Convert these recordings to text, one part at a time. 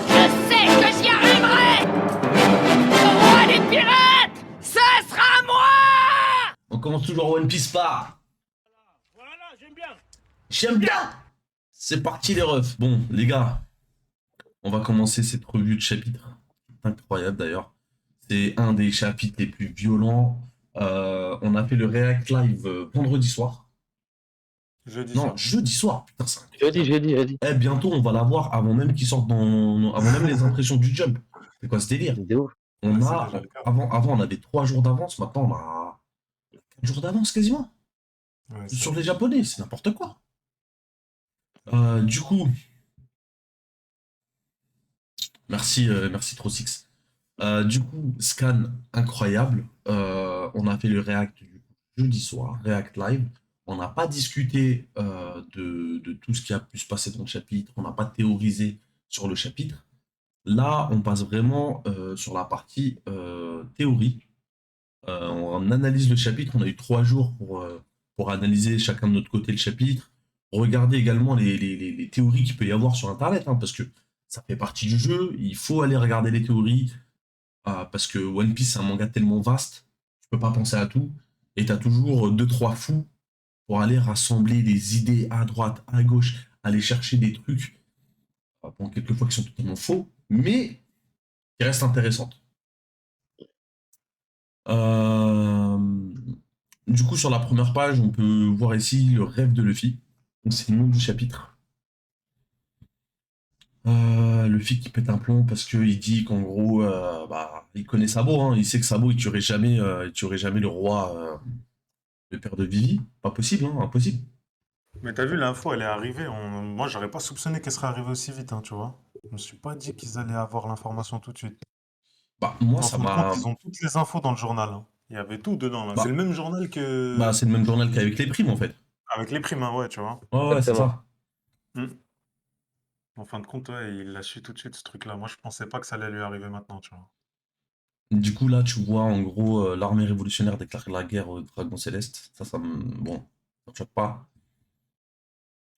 Je sais que j'y arriverai! Le roi des pirates, ce sera moi! On commence toujours One Piece par. Voilà, j'aime bien. J'aime bien. C'est parti les refs. Bon, les gars, on va commencer cette revue de chapitre. Incroyable d'ailleurs. C'est un des chapitres les plus violents. On a fait le React Live vendredi soir. Jeudi Non, soir. jeudi soir. Putain, c'est incroyable. Jeudi. Eh, bientôt, on va l'avoir avant même qu'il sorte avant même les impressions du Jump. C'est quoi ce délire? De ouf. On C'est a. déjà le cas. Avant, on avait 3 jours d'avance. Maintenant, on a 4 jours d'avance quasiment. Ouais, Sur les Japonais, c'est n'importe quoi. Du coup. Merci Trosix. Du coup, scan incroyable. On a fait le React du coup, jeudi soir, React Live. On n'a pas discuté de tout ce qui a pu se passer dans le chapitre. On n'a pas théorisé sur le chapitre. Là, on passe vraiment sur la partie théorie. On analyse le chapitre. On a eu 3 jours pour analyser chacun de notre côté le chapitre. Regarder également les théories qu'il peut y avoir sur Internet, hein, parce que ça fait partie du jeu. Il faut aller regarder les théories. Parce que One Piece, c'est un manga tellement vaste, tu peux pas penser à tout. Et tu as toujours 2-3 fous pour aller rassembler des idées à droite, à gauche, aller chercher des trucs, bon, quelquefois qui sont totalement faux, mais qui restent intéressantes. Euh, Du coup, sur la première page, on peut voir ici le rêve de Luffy. Donc, c'est le nom du chapitre. Luffy qui pète un plomb parce qu'il dit qu'en gros, il connaît Sabo, hein, il sait que Sabo, il tuerait jamais le roi, le père de Vivi. Pas possible, hein, impossible. Mais t'as vu, l'info, elle est arrivée. Moi, j'aurais pas soupçonné qu'elle serait arrivée aussi vite, hein, tu vois. Je me suis pas dit qu'ils allaient avoir l'information tout de suite. Bah, moi, En ça fin de compte, m'a. ils ont toutes les infos dans le journal, hein. Il y avait tout dedans, là. C'est Bah, le même journal que... c'est le même journal qu'avec les primes, en fait. Avec les primes, hein, ouais, tu vois. Ouais, ouais, c'est Exactement. ça. Hmm. En fin de compte, ouais, il l'a su tout de suite, ce truc-là. Moi, je pensais pas que ça allait lui arriver maintenant, tu vois. Du coup, là, tu vois, en gros, l'armée révolutionnaire déclare la guerre au dragon céleste. Bon, ça me choque pas.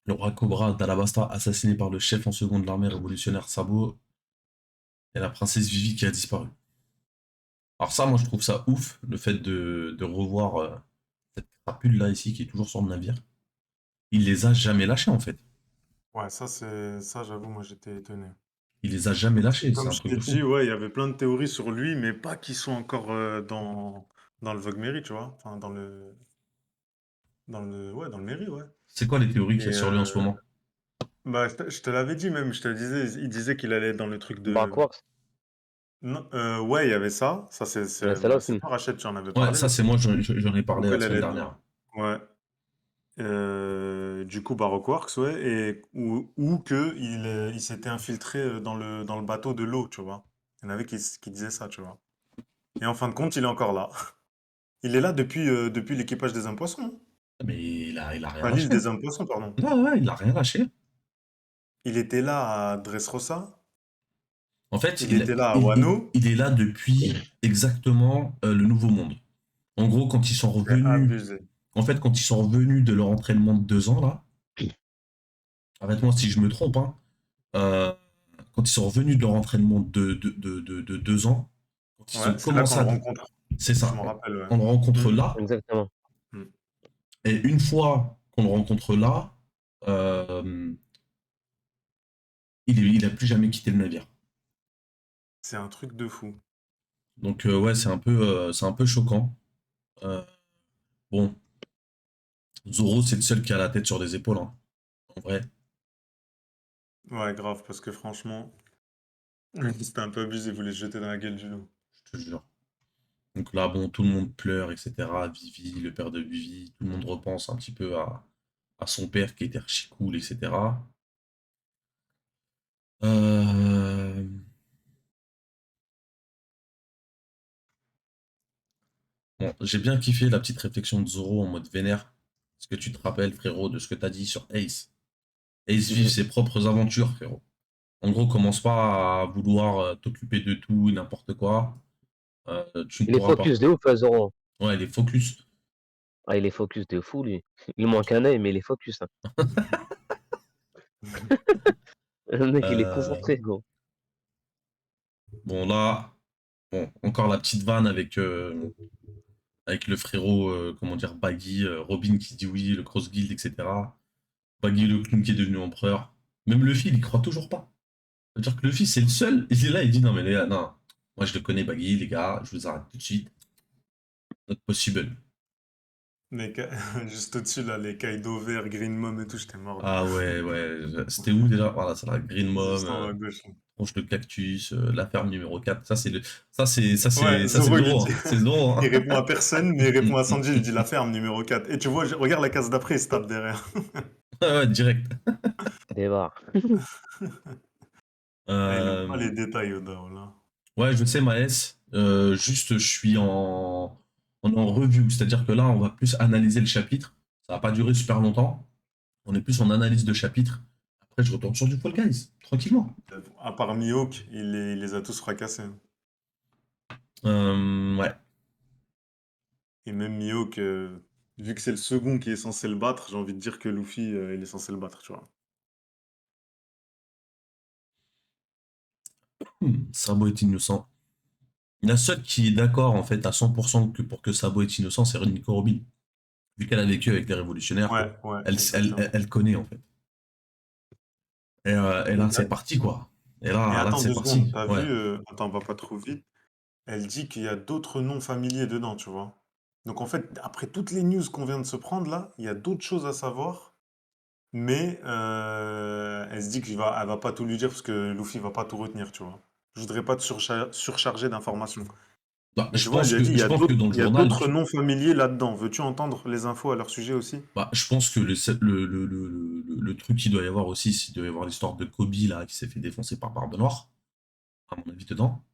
Le roi Cobra d'Alabasta assassiné par le chef en second de l'armée révolutionnaire Sabo et la princesse Vivi qui a disparu. Alors ça, moi, je trouve ça ouf, le fait de revoir cette crapule là ici qui est toujours sur le navire. Il les a jamais lâchés, en fait. Ouais, ça, j'avoue, moi, j'étais étonné. Il les a jamais lâchés, c'est Comme un je truc t'ai de fou. dit, ouais, il y avait plein de théories sur lui, mais pas qui sont encore dans le Vogue Mary, tu vois. Enfin, ouais, dans le Mary, ouais. C'est quoi les théories qu'il y Et a sur lui en ce moment? bah, je te l'avais dit même, je te disais, il disait qu'il allait être dans le truc de... Backworks. Non, ouais, il y avait ça. Ça, Il y a celle-là c'est aussi. toi, Rachel, tu en avais Ouais, parlé ça, c'est aussi. moi, j'en ai Du parlé coup, la elle semaine allait être dernière. Ouais. Du coup, Baroque Works, ouais. Ou que il s'était infiltré dans le bateau de l'eau, tu vois. Il y en avait qui disaient ça, tu vois. Et en fin de compte, il est encore là. Il est là depuis l'équipage des Impoissons, hein. Mais il a rien Enfin, l'île lâché. des Impoissons, pardon. Ouais, ouais, il a rien lâché. Il était là à Dressrosa. En fait, Il était là à Wano. il est là depuis exactement le Nouveau Monde. En gros, quand ils sont C'est revenus, abusé. en fait, quand ils sont revenus de leur entraînement de 2 ans, là, arrête-moi si je me trompe, hein, euh, quand ils sont revenus de leur entraînement de 2 ans, quand ils Ouais, ont c'est là qu'on commencé le à. rencontre. C'est Je ça, me rappelle, ouais. on le rencontre Mm, là, Exactement. mm. et une fois qu'on le rencontre là, euh, il a plus jamais quitté le navire. C'est un truc de fou. Donc, ouais, c'est un peu choquant. Euh, bon, Zoro, c'est le seul qui a la tête sur des épaules, hein, en vrai, Ouais, grave, parce que franchement, c'était un peu abusé, il voulait se jeter dans la gueule du loup. je te jure. Donc là, bon, tout le monde pleure, etc. Vivi, le père de Vivi, tout le monde repense un petit peu à son père qui était archi cool, etc. Euh, Bon, j'ai bien kiffé la petite réflexion de Zoro en mode vénère Est-ce que tu te rappelles, frérot, de ce que t'as dit sur Ace? Ace vive ses propres aventures, frérot. En gros, commence pas à vouloir t'occuper de tout et n'importe quoi. Tu ne Il est pourras pas. focus de ouf, Zoro. Ouais, les focus. Ah, il est focus de fou, lui. Il manque un œil, mais il est focus. Hein. Le mec, il est Euh, concentré, gros. bon, là, bon, encore la petite vanne avec le frérot, comment dire, Baggy, Robin qui dit oui, le Cross Guild, etc. Baggy le clown qui est devenu empereur. Même Luffy, il y croit toujours pas. C'est-à-dire que Luffy, c'est le seul. Il est là, il dit non, mais les gars, non. Moi, je le connais, Baggy, les gars, je vous arrête tout de suite. Not possible. Les juste au-dessus, là, les Kaido verts, Green Mom et tout, j'étais mort. Ah ouais, ouais. C'était où déjà? Voilà, c'est la Green Mom, Juste en haut à gauche. Là. tronche de cactus, la ferme numéro 4. Ouais, Ça, c'est Zoro, il lui Zoro, dit. hein. C'est Zoro, Il hein. répond à personne, mais il répond à Sanji, il lui dit la ferme numéro 4. Et tu vois, regarde la case d'après, il se tape derrière. Ouais, ouais, direct. Débat. Ah, il aime pas Euh, les détails, Oda, voilà. Ouais, je sais, Maës. Juste, on est en review. C'est-à-dire que là, on va plus analyser le chapitre. Ça va pas durer super longtemps. On est plus en analyse de chapitre. Après, je retourne sur du Fall Guys, tranquillement. À part Mihawk, il les a tous fracassés. Ouais. Et même Mihawk, vu que c'est le second qui est censé le battre, j'ai envie de dire que Luffy, il est censé le battre, tu vois. Sabo est innocent. La seule qui est d'accord, en fait, à 100% que pour que Sabo est innocent, c'est Nico Robin. Vu qu'elle a vécu avec les révolutionnaires, Ouais, ouais, elle, exactement. elle connaît, en fait. Et Et, là, c'est parti, quoi. et Là, attends c'est 2 secondes, parti. t'as Ouais. vu, attends, on va pas trop vite. Elle dit qu'il y a d'autres noms familiers dedans, tu vois. Donc en fait, après toutes les news qu'on vient de se prendre là, il y a d'autres choses à savoir. Mais elle se dit elle va pas tout lui dire parce que Luffy va pas tout retenir, tu vois. Je voudrais pas te surcharger d'informations. Bah, Mais tu vois, elle lui a dit, je pense que dans le il y a journal, d'autres noms familiers là-dedans. Veux-tu entendre les infos à leur sujet aussi? bah, je pense que le truc qu'il doit y avoir aussi, c'est qu'il doit y avoir l'histoire de Kobe là, qui s'est fait défoncer par Barbe Noire, à mon avis, dedans.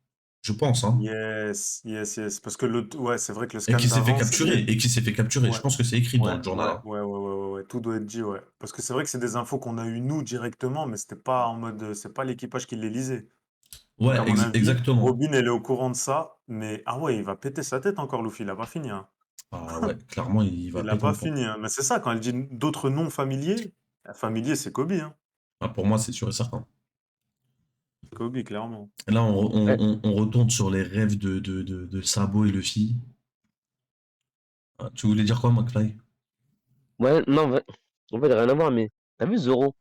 Je pense, hein. Yes, yes, yes. Parce que ouais, c'est vrai que le Et scan qui s'est fait d'avant, c'est capturer. des. Et qui s'est fait capturer. Je Ouais, pense que c'est écrit dans ouais, le journal, ouais, hein. ouais, ouais, ouais, ouais, ouais. Tout doit être dit, ouais. Parce que c'est vrai que c'est des infos qu'on a eues nous directement, mais c'était pas en mode, c'est pas l'équipage qui les lisait. Donc Ouais, à mon avis, exactement. Robin, elle est au courant de ça, mais ah ouais, il va péter sa tête encore, Luffy, il a pas fini, hein. Ah ouais, clairement, il va Il a péter pas un plomb. fini, hein. Mais c'est ça, quand elle dit d'autres noms familiers, familier, c'est Kobe, hein. Ah, pour moi, c'est sûr et certain. Kobe, clairement. Et là, Ouais, on retourne sur les rêves de Sabo et Luffy. Ah, tu voulais dire quoi, McFly? ouais, non, en fait, rien à voir, mais t'as vu Zoro?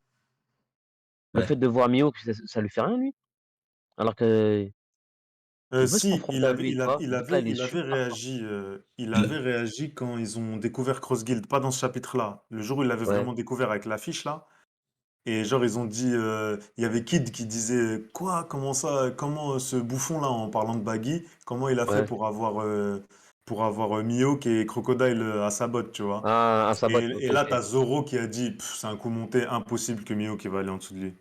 Le Ouais. fait de voir Mio, ça lui fait rien, lui? Alors que il veut se Si, confronter à lui, tu vois? Donc là, il est il avait super fort. réagi, il Il a- avait réagi quand ils ont découvert Cross Guild, pas dans ce chapitre-là. Le jour où il l'avait Ouais, vraiment découvert avec l'affiche là, et genre ils ont dit, il y avait Kid qui disait quoi, comment ça, comment ce bouffon là en parlant de Baggy, comment il a fait ouais. pour avoir Mihawk et Crocodile à sa botte, tu vois. Ah, un sabot, Et ok, là ok. t'as Zoro qui a dit, pff, c'est un coup monté, impossible que Mihawk il va aller en dessous de lui.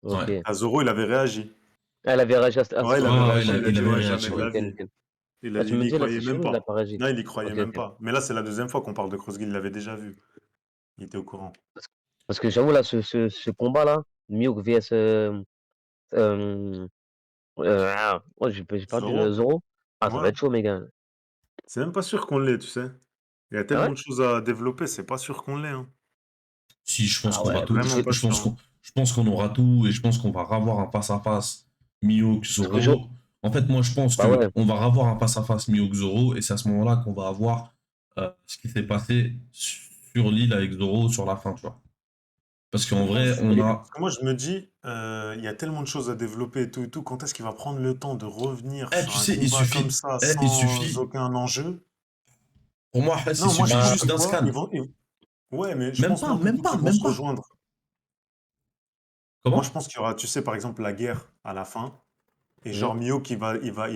Ouais. Ok. À Zoro il avait réagi. Ah, elle avait réagi à Ouais, ce il Ouais, avait moment-là. ouais, réagi, il a il dit avait ouais, réagi, jamais de ouais. la Nickel, vie. nickel. Il a Là, tu dit, me il y dis, là, c'est croyait même chelou, il a pas. pas réagi. Non, il y croyait Ok, même ok. pas. Mais là, c'est la deuxième fois qu'on parle de Crossguild, il l'avait déjà vu. Il était au courant. Parce que j'avoue, là, ce combat-là, Mihawk vs oh, j'ai perdu Zoro? Zoro. Ah, ça va Ouais. être chaud, mes gars. C'est même pas sûr qu'on l'ait, tu sais. Il y a Ah tellement ouais? de choses à développer, c'est pas sûr qu'on l'ait, hein. Si, je pense Ah qu'on va ouais, tout. Vraiment pas sûr, hein. Je pense qu'on aura tout et je pense qu'on va revoir un face-à-face Mihawk parce que je... Zoro. En fait, moi, je pense Bah que ouais, on va revoir un face-à-face Mihawk Zoro et c'est à ce moment-là qu'on va avoir ce qui s'est passé sur l'île avec Zoro sur la fin, tu vois. Parce qu'en Même pas vrai, sûr. on a. Parce que moi, je me dis, il y a tellement de choses à développer et tout et tout. Quand est-ce qu'il va prendre le temps de revenir Eh, sur tu un sais, combat comme ça il sans suffit. aucun enjeu? Pour moi, il Non, moi, je suffit pense bah, juste que d'un quoi? scan. Ouais, mais je pense moi Même plutôt pas, qu'ils vont même se pas. rejoindre. Moi, je Comment? pense qu'il y aura, tu sais, par exemple, la guerre à la fin. Et hmm. genre Mio il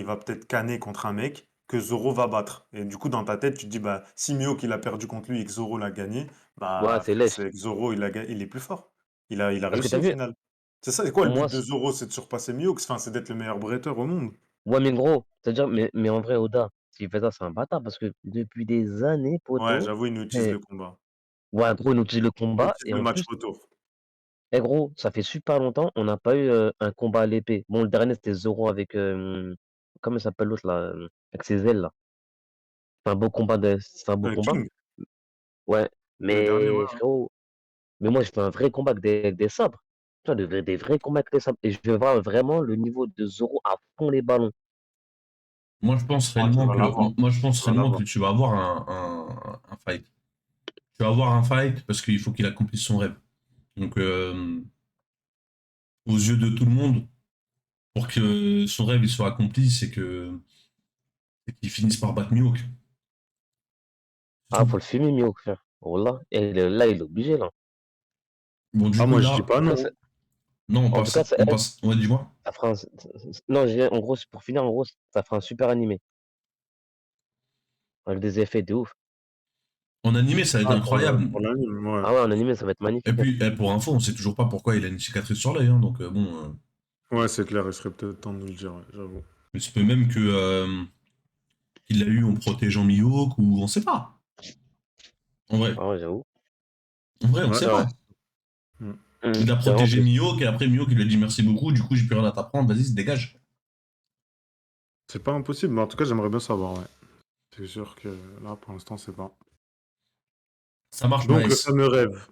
va peut-être canner contre un mec que Zoro va battre. Et du coup, dans ta tête, tu te dis, bah, si Mio qu'il a perdu contre lui et que Zoro l'a gagné, Ouais, bah, c'est lèche. c'est que Zoro, il est plus fort. Il a Parce que réussi t'as au vu, final. C'est ça, c'est quoi le but moi, de Zoro? C'est de surpasser Mio, enfin, c'est d'être le meilleur bretteur au monde. ouais, mais gros, c'est-à-dire, mais en vrai, Oda, s'il fait ça, c'est un bâtard, parce que depuis des années, Ouais, poto, j'avoue, il nous utilise eh, le combat. Ouais, gros, ils nous disent le Le combat titre et de en match plus, retour. gros, ça fait super longtemps, on n'a pas eu un combat à l'épée. Bon, le dernier, c'était Zoro avec, comment il s'appelle l'autre là, avec ses ailes là. C'est un beau combat. King, Ouais, le dernier, ouais. mais frérot, mais moi, je veux un vrai combat avec des sabres. Tu vois, des vrais combats avec des sabres. Et je veux voir vraiment le niveau de Zoro à fond les ballons. Moi, je pense Ah, tu réellement vas que, l'avoir. moi, je pense Tu vas réellement l'avoir. que tu vas avoir un fight. Tu vas avoir un fight parce qu'il faut qu'il accomplisse son rêve. Donc, aux yeux de tout le monde, pour que son rêve il soit accompli, c'est qu'il finisse par battre Mihawk. C'est Ah, tout. faut le filmer, Mio, frère. Oh là, là, il est obligé, là. Bon, du Ah, coup, moi, je dis là, pas En tout cas, non. non, en tout cas, on passe, ouais, dis-moi. ça fera non, en gros, c'est pour finir, en gros, ça fera un super animé. Avec des effets de ouf. En animé, ça va être Ah, incroyable. pour l'anime, ouais. Ah ouais, en animé, ça va être Et magnifique, hein. puis, pour info, on sait toujours pas pourquoi il a une cicatrice sur l'œil, hein, donc bon, Ouais, c'est clair, il serait peut-être temps de nous le dire, ouais, j'avoue. il se peut même que qu'il l'a eu en protégeant Mihawk, ou on sait pas. Ah ouais, j'avoue. En vrai, on Ouais, sait C'est vrai. pas. mm. Il a C'est vrai en protégé plus. Mihawk, et après Mihawk, il lui a dit merci beaucoup, du coup, j'ai plus rien à t'apprendre, vas-y, dégage. C'est pas impossible, mais en tout cas, j'aimerais bien savoir, ouais. C'est sûr que là, pour l'instant, c'est pas. Ça marche, Donc, le Maës. fameux rêve.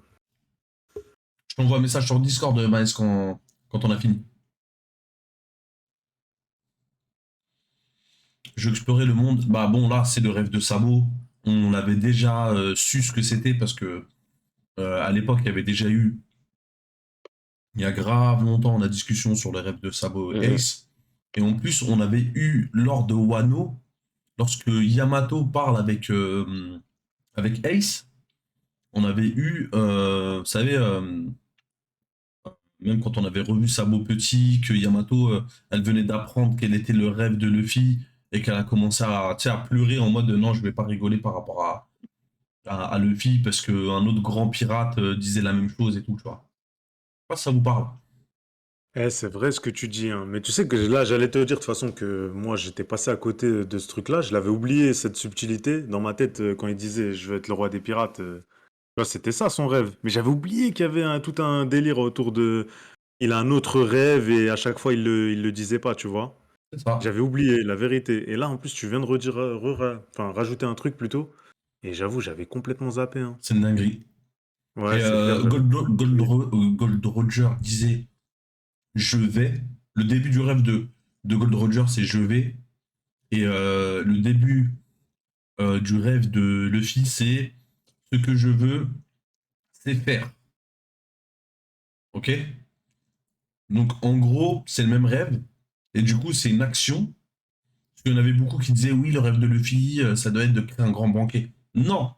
Je t'envoie un message sur Discord, Maës, quand on a fini. Je veux explorer le monde. Bah bon, là, c'est le rêve de Sabo. On avait déjà su ce que c'était parce que à l'époque, il y avait déjà eu, il y a grave longtemps, la discussion sur les rêves de Sabo et Mhm. Ace. Et en plus, on avait eu lors de Wano, lorsque Yamato parle avec Ace, on avait eu, vous savez, même quand on avait revu Sabo petit, que Yamato, elle venait d'apprendre quel était le rêve de Luffy et qu'elle a commencé à, tu sais, à pleurer en mode non, je vais pas rigoler par rapport à Luffy parce qu'un autre grand pirate disait la même chose et tout, tu vois. Je sais pas si ça vous parle. Eh, c'est vrai ce que tu dis, hein. Mais tu sais que là, j'allais te dire de toute façon que moi, j'étais passé à côté de ce truc-là. Je l'avais oublié, cette subtilité. Dans ma tête, quand il disait je veux être le roi des pirates, tu vois, c'était ça son rêve. Mais j'avais oublié qu'il y avait tout un délire autour de. Il a un autre rêve et à chaque fois, il le disait pas, tu vois. C'est ça. J'avais oublié la vérité. Et là, en plus, tu viens de redire, enfin, rajouter un truc plutôt. Et j'avoue, j'avais complètement zappé, hein. C'est une dinguerie. Ouais, Et c'est clair, j'avais oublié. Gold Roger disait je vais. Le début du rêve de Gold Roger, c'est je vais. Et le début du rêve de Luffy, c'est ce que je veux, c'est faire. Ok. Donc en gros, c'est le même rêve. Et du coup, c'est une action. Parce qu'il y en avait beaucoup qui disaient oui, le rêve de Luffy, ça doit être de créer un grand banquet. Non,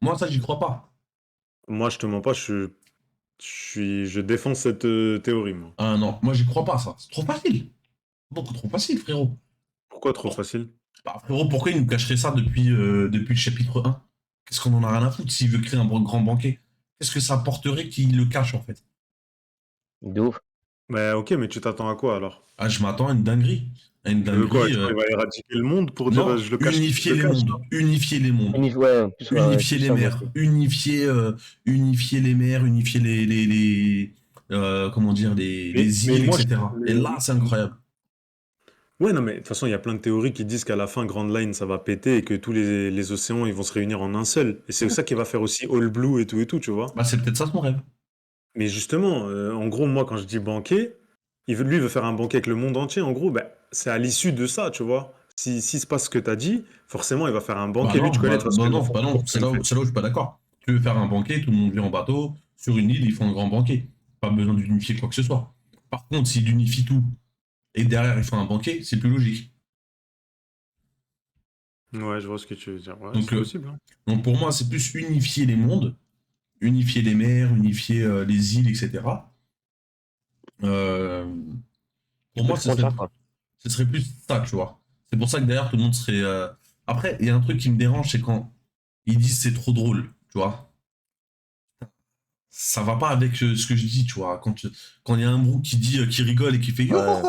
moi ça, j'y crois pas. Moi, je te mens pas, je défends cette théorie, moi. Ah non, moi j'y crois pas ça. C'est trop facile. Beaucoup trop facile, frérot. Pourquoi trop Pour- facile? Bah, frérot, pourquoi il nous cacherait ça depuis le chapitre 1? Qu'est-ce qu'on en a rien à foutre s'il veut créer un grand banquet? Qu'est-ce que ça apporterait qu'il le cache en fait? De ouf. Mais ok, mais tu t'attends à quoi alors? Ah, je m'attends à une dinguerie. À une Tu veux quoi? dinguerie. Tu crois qu'il va éradiquer le monde pour dire Non, je le cache, je unifier le les cache? mondes. Unifier les mondes. Ouais, en plus, ouais, Unifier plus les ça, moi mers. aussi. Unifier les mers, unifier comment dire, les Mais îles, moi, etc. Et là, c'est incroyable. ouais, non, mais de toute façon, il y a plein de théories qui disent qu'à la fin, Grand Line, ça va péter et que tous les océans, ils vont se réunir en un seul. Et c'est ça qui va faire aussi All Blue et tout, tu vois. Bah, c'est peut-être ça son rêve. Mais justement, en gros, moi, quand je dis banquet, lui, il veut faire un banquet avec le monde entier. En gros, bah, c'est à l'issue de ça, tu vois. Si se passe ce que tu as dit, forcément, il va faire un Bah banquet. Lui, non, tu connais, de toute façon, ils en font bah non, toujours plein, tu sais. c'est là où je suis pas d'accord. Tu veux faire un banquet, tout le monde vient en bateau, sur une île, ils font un grand banquet. Pas besoin d'unifier quoi que ce soit. Par contre, s'il unifie tout et derrière ils font un banquet, c'est plus logique. Ouais, je vois ce que tu veux dire. Ouais, Donc, c'est possible, hein. donc pour moi, c'est plus unifier les mondes, unifier les mers, unifier les îles, etc. Euh, pour moi, Plus frontière, quoi. ce serait plus ça, tu vois. C'est pour ça que d'ailleurs tout le monde serait. Après, il y a un truc qui me dérange, c'est quand ils disent c'est trop drôle, tu vois. Ça va pas avec ce que je dis, tu vois. Quand il y a un brou qui dit, qui rigole et qui fait yo, Ouais.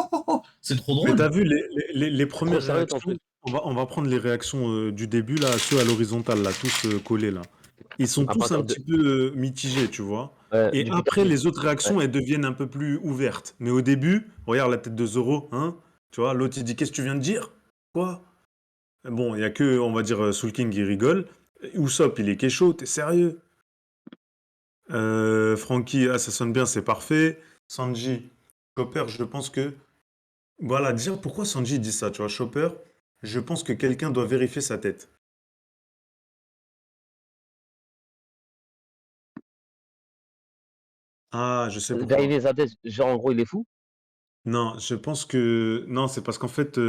c'est trop Mais drôle. t'as vu les Trop premières sérieux, en réactions? plus. On va prendre les réactions du début, là, ceux à l'horizontale, là, tous collés, là. Ils sont À tous un partir de petit peu mitigés, tu vois. Et depuis après, Kakashi. les autres Ouais. réactions, elles deviennent un peu plus ouvertes. Mais au début, regarde la tête de Zoro, hein. Tu vois, l'autre, il dit, qu'est-ce que tu viens de dire? Quoi? Bon, il y a que, on va dire, Soul King, il rigole. Usopp, il est kécho, t'es sérieux? Frankie, ah, ça sonne bien, c'est parfait. Sanji, Chopper, je pense que... Voilà, dire pourquoi Sanji dit ça, tu vois, Chopper, je pense que quelqu'un doit vérifier sa tête. Ah, je sais pourquoi. Vérifier sa tête, genre en gros il est fou. Non, je pense que... Non, c'est parce qu'en fait,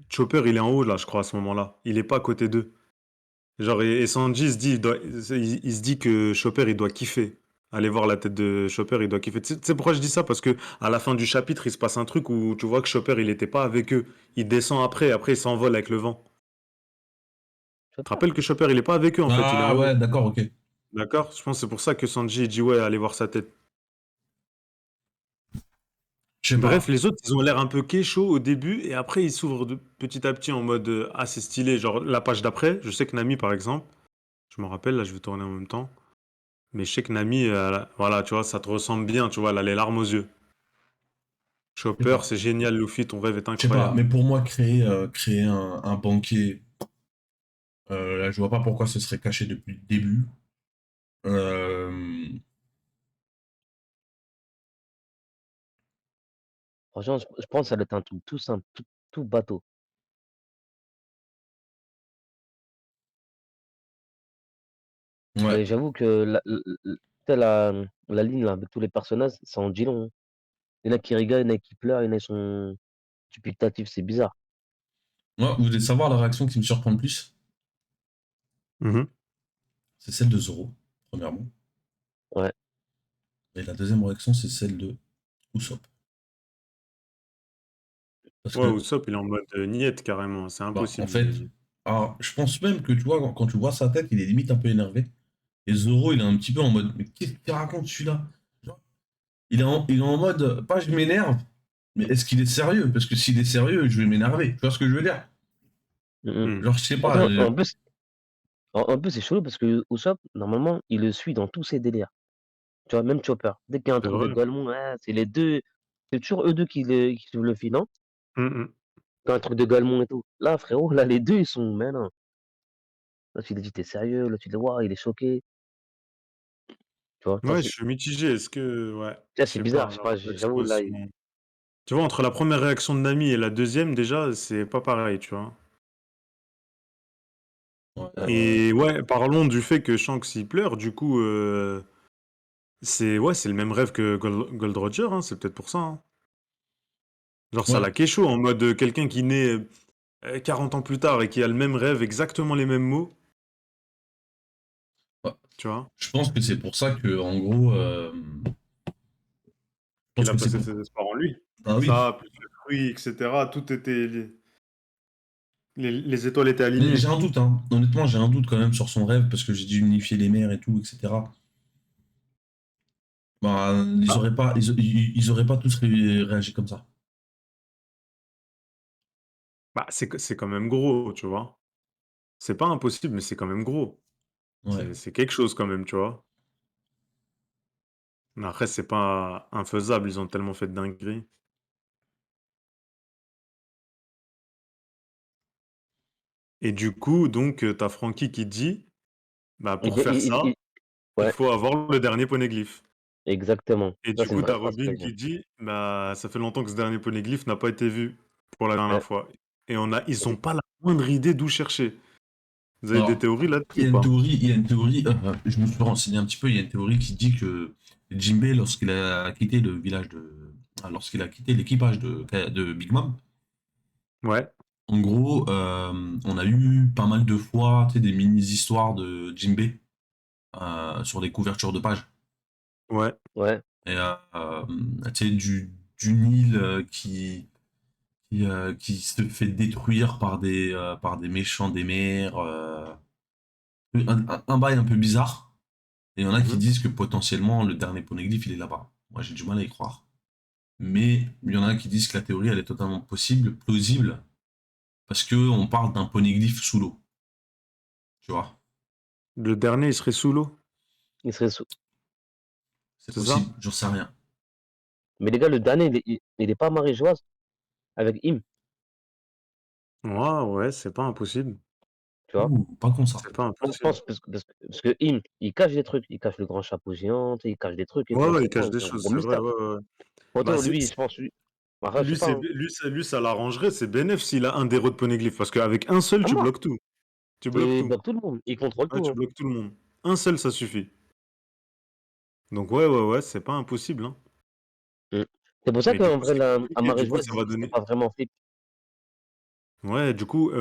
Chopper, il est en haut, là, je crois, à ce moment-là. Il est pas à côté d'eux. Genre, et Sanji se dit, il se dit que Chopper, il doit kiffer. Aller voir la tête de Chopper, il doit kiffer. Tu sais pourquoi je dis ça? Parce que à la fin du chapitre, il se passe un truc où tu vois que Chopper, il était pas avec eux. Il descend après il s'envole avec le vent. Tu te Chopper. rappelles que Chopper, il est pas avec eux, en fait, il est Ah en ouais, haut. d'accord, ok. D'accord? Je pense que c'est pour ça que Sanji, il dit, ouais, allez voir sa tête. Je sais Bref, pas. les autres, ils ont l'air un peu kéchos au début, et après, ils s'ouvrent petit à petit en mode, ah, c'est stylé. Genre, la page d'après, je sais que Nami, par exemple, je me rappelle, là, je vais tourner en même temps. Mais je sais que Nami, voilà, tu vois, ça te ressemble bien, tu vois, elle a les larmes aux yeux. Je sais Chopper, pas. c'est génial, Luffy, ton rêve est Je sais pas, incroyable. mais pour moi, créer un banquier, là, je vois pas pourquoi ce serait caché depuis le début. Euh, Franchement, je pense que ça doit être un truc tout simple, tout bateau. ouais. Et j'avoue que tu sais, la ligne là, avec tous les personnages, ça en dit long, hein. Il y en a qui rigolent, il y en a qui pleurent, il y en a qui sont dubitatifs, c'est bizarre. Moi, vous voulez savoir la réaction qui me surprend le plus? Mhm. C'est celle de Zoro, premièrement. Ouais. Et la deuxième réaction, c'est celle de Usopp. Parce Ouais, que, Usopp, il est en mode niette, carrément. C'est bah, en impossible, il a fait, dit. alors, je pense même que tu vois, quand tu vois sa tête, il est limite un peu énervé. Et Zoro, il est un petit peu en mode, mais qu'est-ce qu'il raconte celui-là? Genre, il est en mode, pas je m'énerve, mais est-ce qu'il est sérieux? Parce que s'il est sérieux, je vais m'énerver. Tu vois ce que je veux dire? Mhm. Hmm. Genre, je sais pas. Attends, en plus, c'est chelou parce que Usopp, normalement, il le suit dans tous ses délires. Tu vois, même Chopper. Dès qu'il y a un C'est truc de vrai. Golemon, ouais, c'est les deux. C'est toujours eux deux qui suivent le fil, non? Mhm. Quand un truc de Golemon et tout. Là, frérot, là, les deux, ils sont. Mais non. Là, tu lui dis, t'es sérieux. Là, tu dis, waouh, il est choqué. Tu vois, ça, Ouais, je c'est. suis mitigé. Est-ce que... Ouais, Ça, je c'est sais bizarre. pas. Je sais Leur pas, j'avoue, réaction, elles là. sont... Tu vois, entre la première réaction de Nami et la deuxième, déjà, c'est pas pareil, tu vois. Ouais. Et ouais, parlons du fait que Shanks, il pleure. Du coup, c'est ouais, c'est le même rêve que Gold Roger, hein, c'est peut-être pour ça, hein. Genre, ça Ouais. l'a kécho, en mode quelqu'un qui naît 40 ans plus tard et qui a le même rêve, exactement les mêmes mots, Ouais. tu vois, Je pense que c'est pour ça que, en gros, je qu'il pense a que c'est placé pour. ses espoirs en lui. Ah oui. Ça, plus le fruit, etc., tout était... les étoiles étaient Mais alignées. j'ai un doute, hein. Honnêtement, j'ai un doute quand même sur son rêve parce que j'ai dû unifier les mers et tout, etc. Bah, Ah, ils auraient pas tous réagi comme ça. bah, c'est quand même gros, tu vois. C'est pas impossible, mais c'est quand même gros. Ouais. C'est quelque chose quand même, tu vois. Mais après, c'est pas infaisable, ils ont tellement fait de dingueries. Et du coup, donc, t'as Frankie qui dit, bah, Il, pour dé- faire ça, il ouais, faut avoir le dernier poneglyphe. exactement. Et Ça, du c'est une coup, vraie t'as phrase qu'il a Robin dit. qui dit, bah, ça fait longtemps que ce dernier poneglyphe n'a pas été vu pour la dernière Ouais. fois. Et ils ont pas la moindre idée d'où chercher. Vous avez des Alors, théories là-dessus ou pas? il y a une théorie, je me suis renseigné un petit peu, il y a une théorie qui dit que Jinbei, lorsqu'il a quitté le village de. Lorsqu'il a quitté l'équipage de Big Mom, Ouais, en gros, on a eu pas mal de fois, tu sais, des mini-histoires de Jinbei sur les couvertures de pages. ouais. Ouais. Et tu sais, d'une île qui se fait détruire par des méchants des mers. Un bail un peu bizarre. Et il y en a qui Mhm. disent que potentiellement le dernier poneglyphe il est là-bas. Moi j'ai du mal à y croire. Mais il y en a qui disent que la théorie elle est totalement possible, plausible, parce que on parle d'un poneglyphe sous l'eau. Tu vois? Le dernier, il serait sous l'eau, Il serait sous. C'est c'est ça? possible, j'en sais rien. Mais les gars, le dernier, il est pas marie-joise avec Im, Ouais, c'est pas impossible. tu vois? Ouh, pas comme ça. C'est pas Moi, je impossible. pense parce que Im, il cache des trucs. Il cache le grand chapeau géant, tu sais, il cache des trucs et tout. Ouais, On ouais, sait il pas, cache des c'est un choses, gros c'est vrai, mystère. ouais, ouais, ouais. Bah, Pourtant, lui, je pense, lui, enfin, je sais lui, pas, hein. ça l'arrangerait, c'est bénef s'il a un des héros de Poneglyph, parce qu'avec un seul, À tu mort. bloques tout. Tu bloques Il tout. bloque tout le monde. Il contrôle Ouais, tout, tu hein. bloques tout le monde. Un seul, ça suffit. Donc ouais, c'est pas impossible, hein. Mm. C'est pour ça Mais du qu'en coup, vrai, c'est la compliqué. Du coup, marie-joise, ça va c'était donner. pas vraiment flip. Ouais, du coup,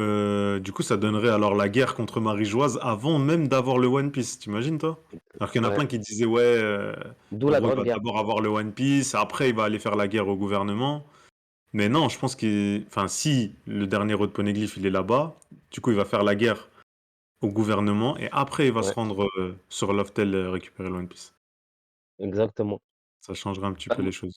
ça donnerait alors la guerre contre Marie-Joise avant même d'avoir le One Piece. T'imagines, toi? Alors qu'il y en a Ouais. plein qui disaient, ouais, D'où en la gros, il Grande va Guerre. d'abord avoir le One Piece, après, il va aller faire la guerre au gouvernement. Mais non, je pense enfin, si le dernier héros de Poneglyph, il est là-bas, du coup, il va faire la guerre au gouvernement et après, il va se Ouais, rendre sur Loftel récupérer le One Piece. exactement. Ça changerait un petit Ah, peu les choses.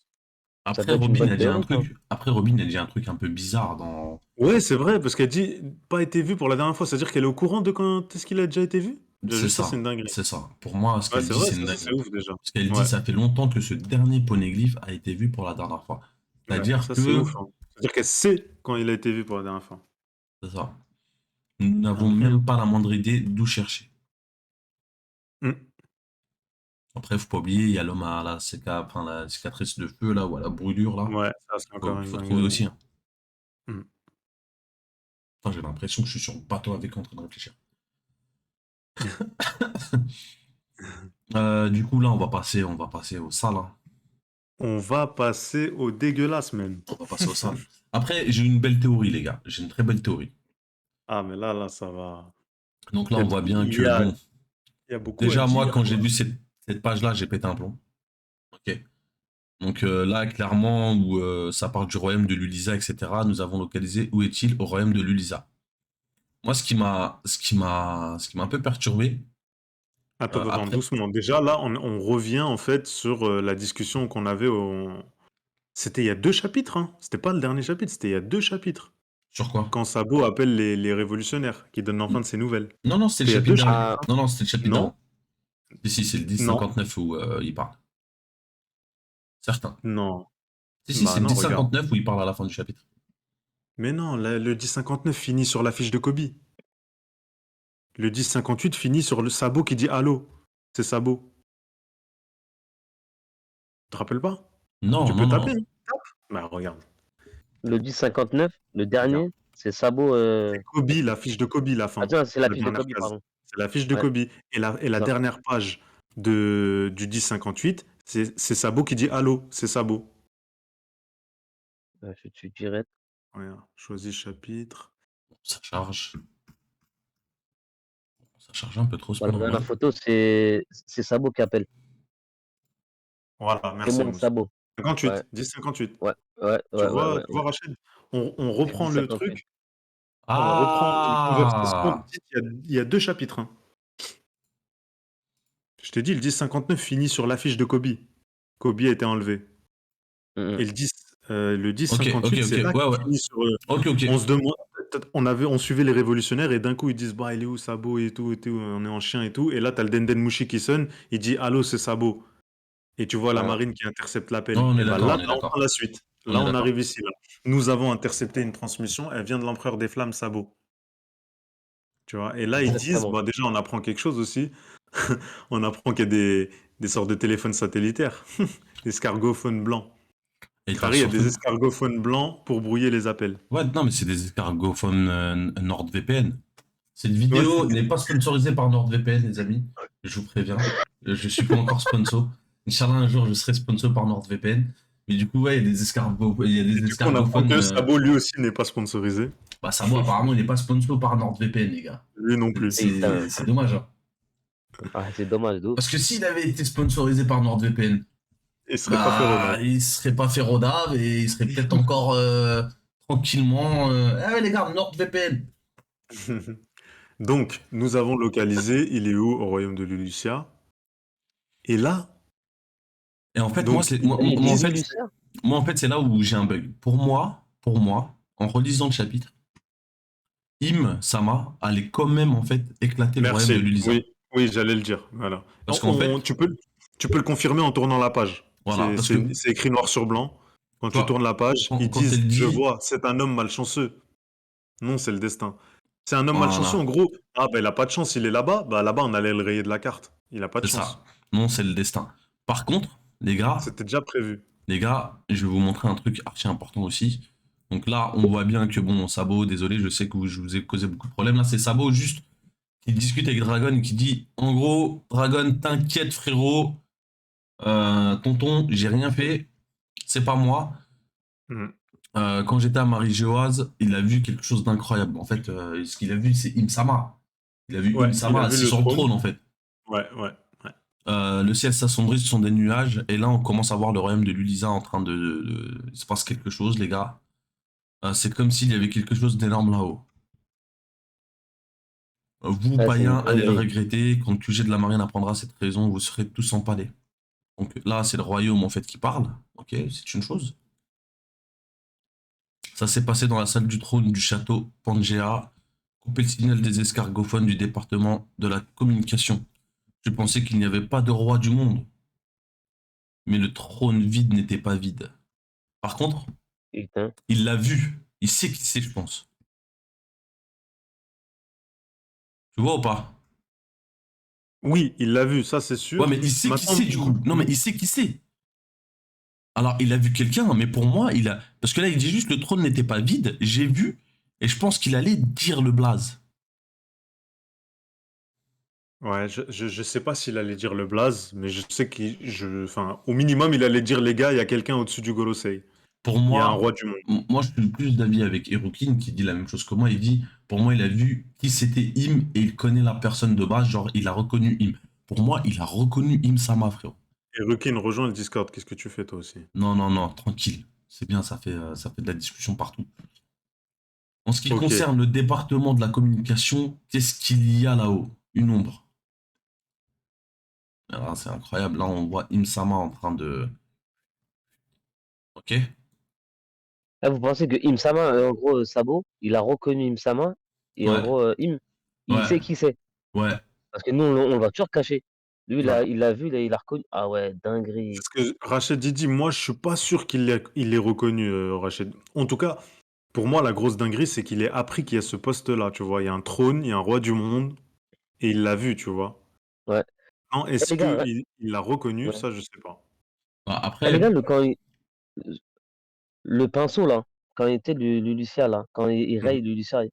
ça Après, peut être une Robin bonne a dit un théorie, ça. truc. Après, Robin a dit un truc un peu bizarre dans. Ouais, c'est vrai, parce qu'elle dit pas été vue pour la dernière fois. C'est-à-dire qu'elle est au courant de quand est-ce qu'il a déjà été vu? C'est Ça, c'est ça, une dinguerie. c'est ça. Pour moi, ce Ouais, qu'elle c'est dit, vrai, c'est une ça c'est dinguerie. ouf déjà. Parce qu'elle dit, Ouais, ça fait longtemps que ce dernier poneglyphe a été vu pour la dernière fois. ouais, C'est-à-dire ça c'est que, ouf, hein. C'est-à-dire qu'elle sait quand il a été vu pour la dernière fois. c'est ça. Nous n'avons Dinguerie, hein. même pas la moindre idée d'où chercher. Mm. Après, faut pas oublier, il y a l'homme à enfin, la cicatrice de feu, là, ou à la brûlure, là. Ouais, ça c'est encore Il une faut trouver dinguerie. aussi, hein. Mm. Putain, j'ai l'impression que je suis sur le bateau avec en train de réfléchir. Du coup, là, on va passer au sale, hein. On va passer au dégueulasse même. On va passer au sale. Après, j'ai une belle théorie, les gars. J'ai une très belle théorie. Ah, mais là, ça va. Donc là, on voit bien Il que, y a, bon, il y a beaucoup à déjà, moi, dire, quand j'ai quoi. vu cette page-là, j'ai pété un plomb. Ok. Donc là, clairement, où ça parle du royaume de l'Ulisa, etc., nous avons localisé où est-il au royaume de l'Ulisa. Moi, ce qui m'a un peu perturbé, Attends, après, doucement. Déjà, là, on revient en fait sur la discussion qu'on avait C'était il y a 2 chapitres, hein. C'était pas le dernier chapitre, c'était il y a 2 chapitres. sur quoi? Quand Sabo appelle les révolutionnaires, qui donnent enfin de ses nouvelles. Non, non, c'était le C'était il y a chapitre deux d'avant. chapitres, Ah, hein. Non, non, c'était le chapitre Non, d'avant. Si, c'est le non, 1059 où il parle. Certain. non. Si, c'est Bah le non, regarde. 1059 où il parle à la fin du chapitre. Mais non, le 1059 finit sur la fiche de Kobe. Le 1058 finit sur le Sabo qui dit allô. C'est Sabo. Tu te rappelles pas? Non, Tu non, peux non, taper, non. hein. Bah regarde, le 1059, le regarde. dernier, c'est Sabot. C'est Kobe, la fiche de Kobe, la Ah fin. tiens, c'est la La fiche de dernière Kobe, case. pardon. C'est la fiche de Ouais, Kobe. Et la c'est ça. dernière page du 1058, c'est Sabo qui dit allô. C'est Sabo. Je te dirais. Regarde, choisis chapitre. Ça charge. Ça charge un peu trop, Voilà, cependant, ouais. la photo, c'est Sabot qui appelle. Voilà, merci Témoin de Mousse. Sabot. 58, Ouais, 1058. ouais, ouais, Tu ouais, ouais, vois, ouais, tu ouais. vois Rachid, on C'est reprend le 1058. truc, on reprend une conversation Ah! dite il y a 2 chapitres, hein. Je t'ai dit, le 1059 finit sur l'affiche de Kobe. Kobe a été enlevé. Mm, Et le Ok, ok, 1058, ok. c'est là Ouais, qu'il ouais. finit sur. Ok, ok. On se demande, on suivait les révolutionnaires et d'un coup ils disent bah il est où Sabo et tout, on est en chien et tout. Et là t'as le Denden Mushi qui sonne, il dit allô c'est Sabo. Et tu vois la voilà. marine qui intercepte Non, l'appel. on est Et bah d'accord, là on est t'as enfin d'accord. la suite. On Là est on d'accord. arrive ici là. Nous avons intercepté une transmission, elle vient de l'empereur des flammes Sabo. Tu vois. Et là ils disent Exactement. bah déjà on apprend quelque chose aussi. On apprend qu'il y a des sortes de téléphones satellitaires, des escargophones blancs. Et t'as Crary, il y a des surtout. escargophones blancs pour brouiller les appels. Ouais, non, mais c'est des escargophones NordVPN. Cette Ouais. vidéo n'est pas sponsorisée par NordVPN, les amis. Je vous préviens. Je suis pas encore sponsor. Inch'Allah, un jour, je serai sponsor par NordVPN. Mais du coup, ouais, il y a Et des du coup, on apprend escargophones. que Sabo, lui aussi, n'est pas sponsorisé. Bah, ça va, apparemment, il n'est pas sponsor par NordVPN, les gars. Lui non plus. Putain. C'est dommage, hein. Ah, c'est dommage, de ouf. Parce que s'il avait été sponsorisé par NordVPN, Il serait pas fait bah, rodave. il serait pas fait rodave et il serait peut-être encore tranquillement. Ah ouais, les gars, NordVPN. Donc, nous avons localisé, il est où? Au royaume de Lulucia. Et là, Et en fait, donc, Ah, il moi, en dit fait, Lucien. moi, en fait, c'est là où j'ai un bug. Pour moi, en relisant le chapitre, Sama allait quand même, en fait, éclater le royaume de merci. l'Ulisa. Oui, Oui, j'allais le dire. Voilà. Parce qu'en fait, Tu peux le confirmer en tournant la page. voilà, parce que, tu C'est écrit noir sur blanc. Quand tu vois, tournes la page, ils quand disent, elle je dit, vois, c'est un homme malchanceux. Non, c'est le destin. C'est un homme malchanceux, en voilà, gros. Ah, ben, il a pas de chance, il est là-bas. Bah, là-bas, on allait le rayer de la carte. Il a pas de c'est ça. chance. Non, c'est le destin. Par contre, C'était déjà prévu. les gars, je vais vous montrer un truc archi important aussi. Donc là, on voit bien que bon, Sabo, désolé, je sais que je vous ai causé beaucoup de problèmes. Là, c'est Sabo juste qui discute avec Dragon et qui dit, en gros, Dragon, t'inquiète frérot, tonton, j'ai rien fait, c'est pas moi. Mhm. Quand j'étais à Marie-Géoise, il a vu quelque chose d'incroyable. En fait, ce qu'il a vu, c'est Imsama. Il a vu Ouais, il Imsama a vu assis le sur le trône. trône, en fait. Ouais, ouais, ouais. Le ciel s'assombrit, ce sont des nuages. Et là, on commence à voir le royaume de l'Ulisa en train Il se passe quelque chose, les gars. C'est comme s'il y avait quelque chose d'énorme là-haut. Vous, Ouais, c'est une païens, allez le dinguerie. regretter. Quand le QG de la marine apprendra cette raison, vous serez tous empalés. Donc là, c'est le royaume, en fait, qui parle. Ok, c'est une chose. Ça s'est passé dans la salle du trône du château Pangea. Couper le signal des escargophones du département de la communication. Je pensais qu'il n'y avait pas de roi du monde. Mais le trône vide n'était pas vide. Par contre, Putain. il l'a vu. Il sait qui c'est, je pense. Tu vois ou pas? Oui, il l'a vu, ça c'est Ouais, sûr. mais il sait qui Maintenant, c'est, du coup. Non, mais il sait qui c'est. Alors, il a vu quelqu'un, mais pour moi, il a. Parce que là, il dit juste le trône n'était pas vide. J'ai vu, et je pense qu'il allait dire le blaze. ouais, je sais pas s'il allait dire le blaze, mais je sais enfin, au minimum, il allait dire les gars, il y a quelqu'un au-dessus du Golosei. Pour Il y a un moi, roi du monde. moi, je suis plus d'avis avec Hirokin qui dit la même chose que moi. Il dit, pour moi, il a vu qui c'était Im et il connaît la personne de base. Genre, il a reconnu Im. Pour moi, il a reconnu Im Sama, frérot. Et Rukin rejoint le Discord. Qu'est-ce que tu fais toi aussi? Non, non, non, tranquille. C'est bien, ça fait de la discussion partout. En ce qui Ok. concerne le département de la communication, qu'est-ce qu'il y a là-haut? Une ombre. Alors, c'est incroyable. Là, on voit Im Sama en train de. Ok? Ah, vous pensez que Imsama, en gros, Sabo, il a reconnu Imsama, et en Ouais, gros, il ouais, sait qui c'est. ouais. Parce que nous, on le voit toujours caché. Lui, Ouais. il l'a vu, il a reconnu. Ah ouais, dinguerie. Parce que Rachid Didi, moi, je suis pas sûr il l'ait reconnu, Rachid. En tout cas, pour moi, la grosse dinguerie, c'est qu'il ait appris qu'il y a ce poste-là, tu vois. Il y a un trône, il y a un roi du monde, et il l'a vu, tu vois. Ouais. Non, Eh, est-ce les gars, qu'il il l'a reconnu? ouais. Ça, je sais pas. Bah, Eh, les après, gars, le pinceau, là, quand il était le Lucia, là, quand il Mhm. raye le Lucia,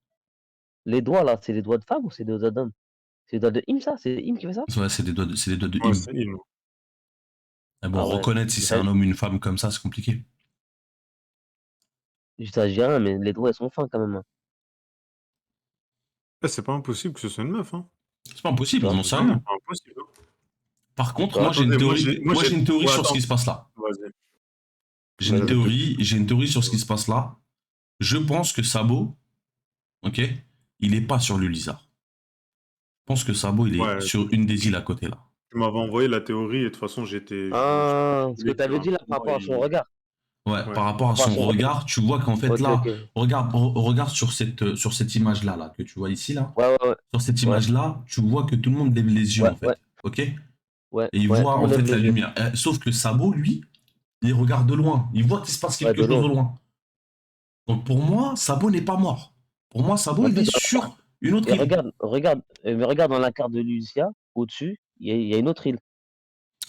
les doigts, là, c'est les doigts de femme ou c'est des doigts d'homme? C'est les doigts de Im, ça? C'est Im qui fait ça? ouais, c'est les doigts de Ouais, Im. c'est il. Mais bon, Ah ouais. reconnaître si c'est Ça, un homme ou une femme comme ça, c'est compliqué. ça, je dis rien, mais les doigts, ils sont fins quand même, hein. Eh, c'est pas impossible que ce soit une meuf, hein. C'est pas impossible, on Non? n'en C'est sait vraiment rien. pas impossible, hein. Par contre, Bah, moi, j'ai une Attendez, théorie. Moi, j'ai une théorie Ouais, sur ce qui attends. se passe là. Vas-y. J'ai une Vas-y, théorie. J'ai une théorie sur ce qui se passe là. Je pense que Sabo, ok, il est pas sur l'Ulizar. Je pense que Sabo, il est Ouais, sur une des îles à côté là. tu m'avais envoyé la théorie et de toute façon, j'étais ah, ce que calculé tu que avais dit là pour par moi, rapport à son regard. Ouais, ouais. par rapport Par à rapport à son son regard. regard, tu vois qu'en fait Ok, là, ok. regarde sur cette image là que tu vois ici là. Ouais, ouais, ouais. Sur cette Ouais, image là, tu vois que tout le monde lève les yeux ouais, en ouais, fait, ok? Et ouais, il ouais. voit Tout le en monde lève fait la les yeux. lumière. Sauf que Sabo, lui, il regarde de loin. Il voit qu'il se passe Ouais, quelque de chose loin. au loin. Donc pour moi, Sabo n'est pas mort. Pour moi, Sabo, En il est plus, sur une autre et île. mais regarde dans la carte de Lucia, au-dessus, il y a une autre île.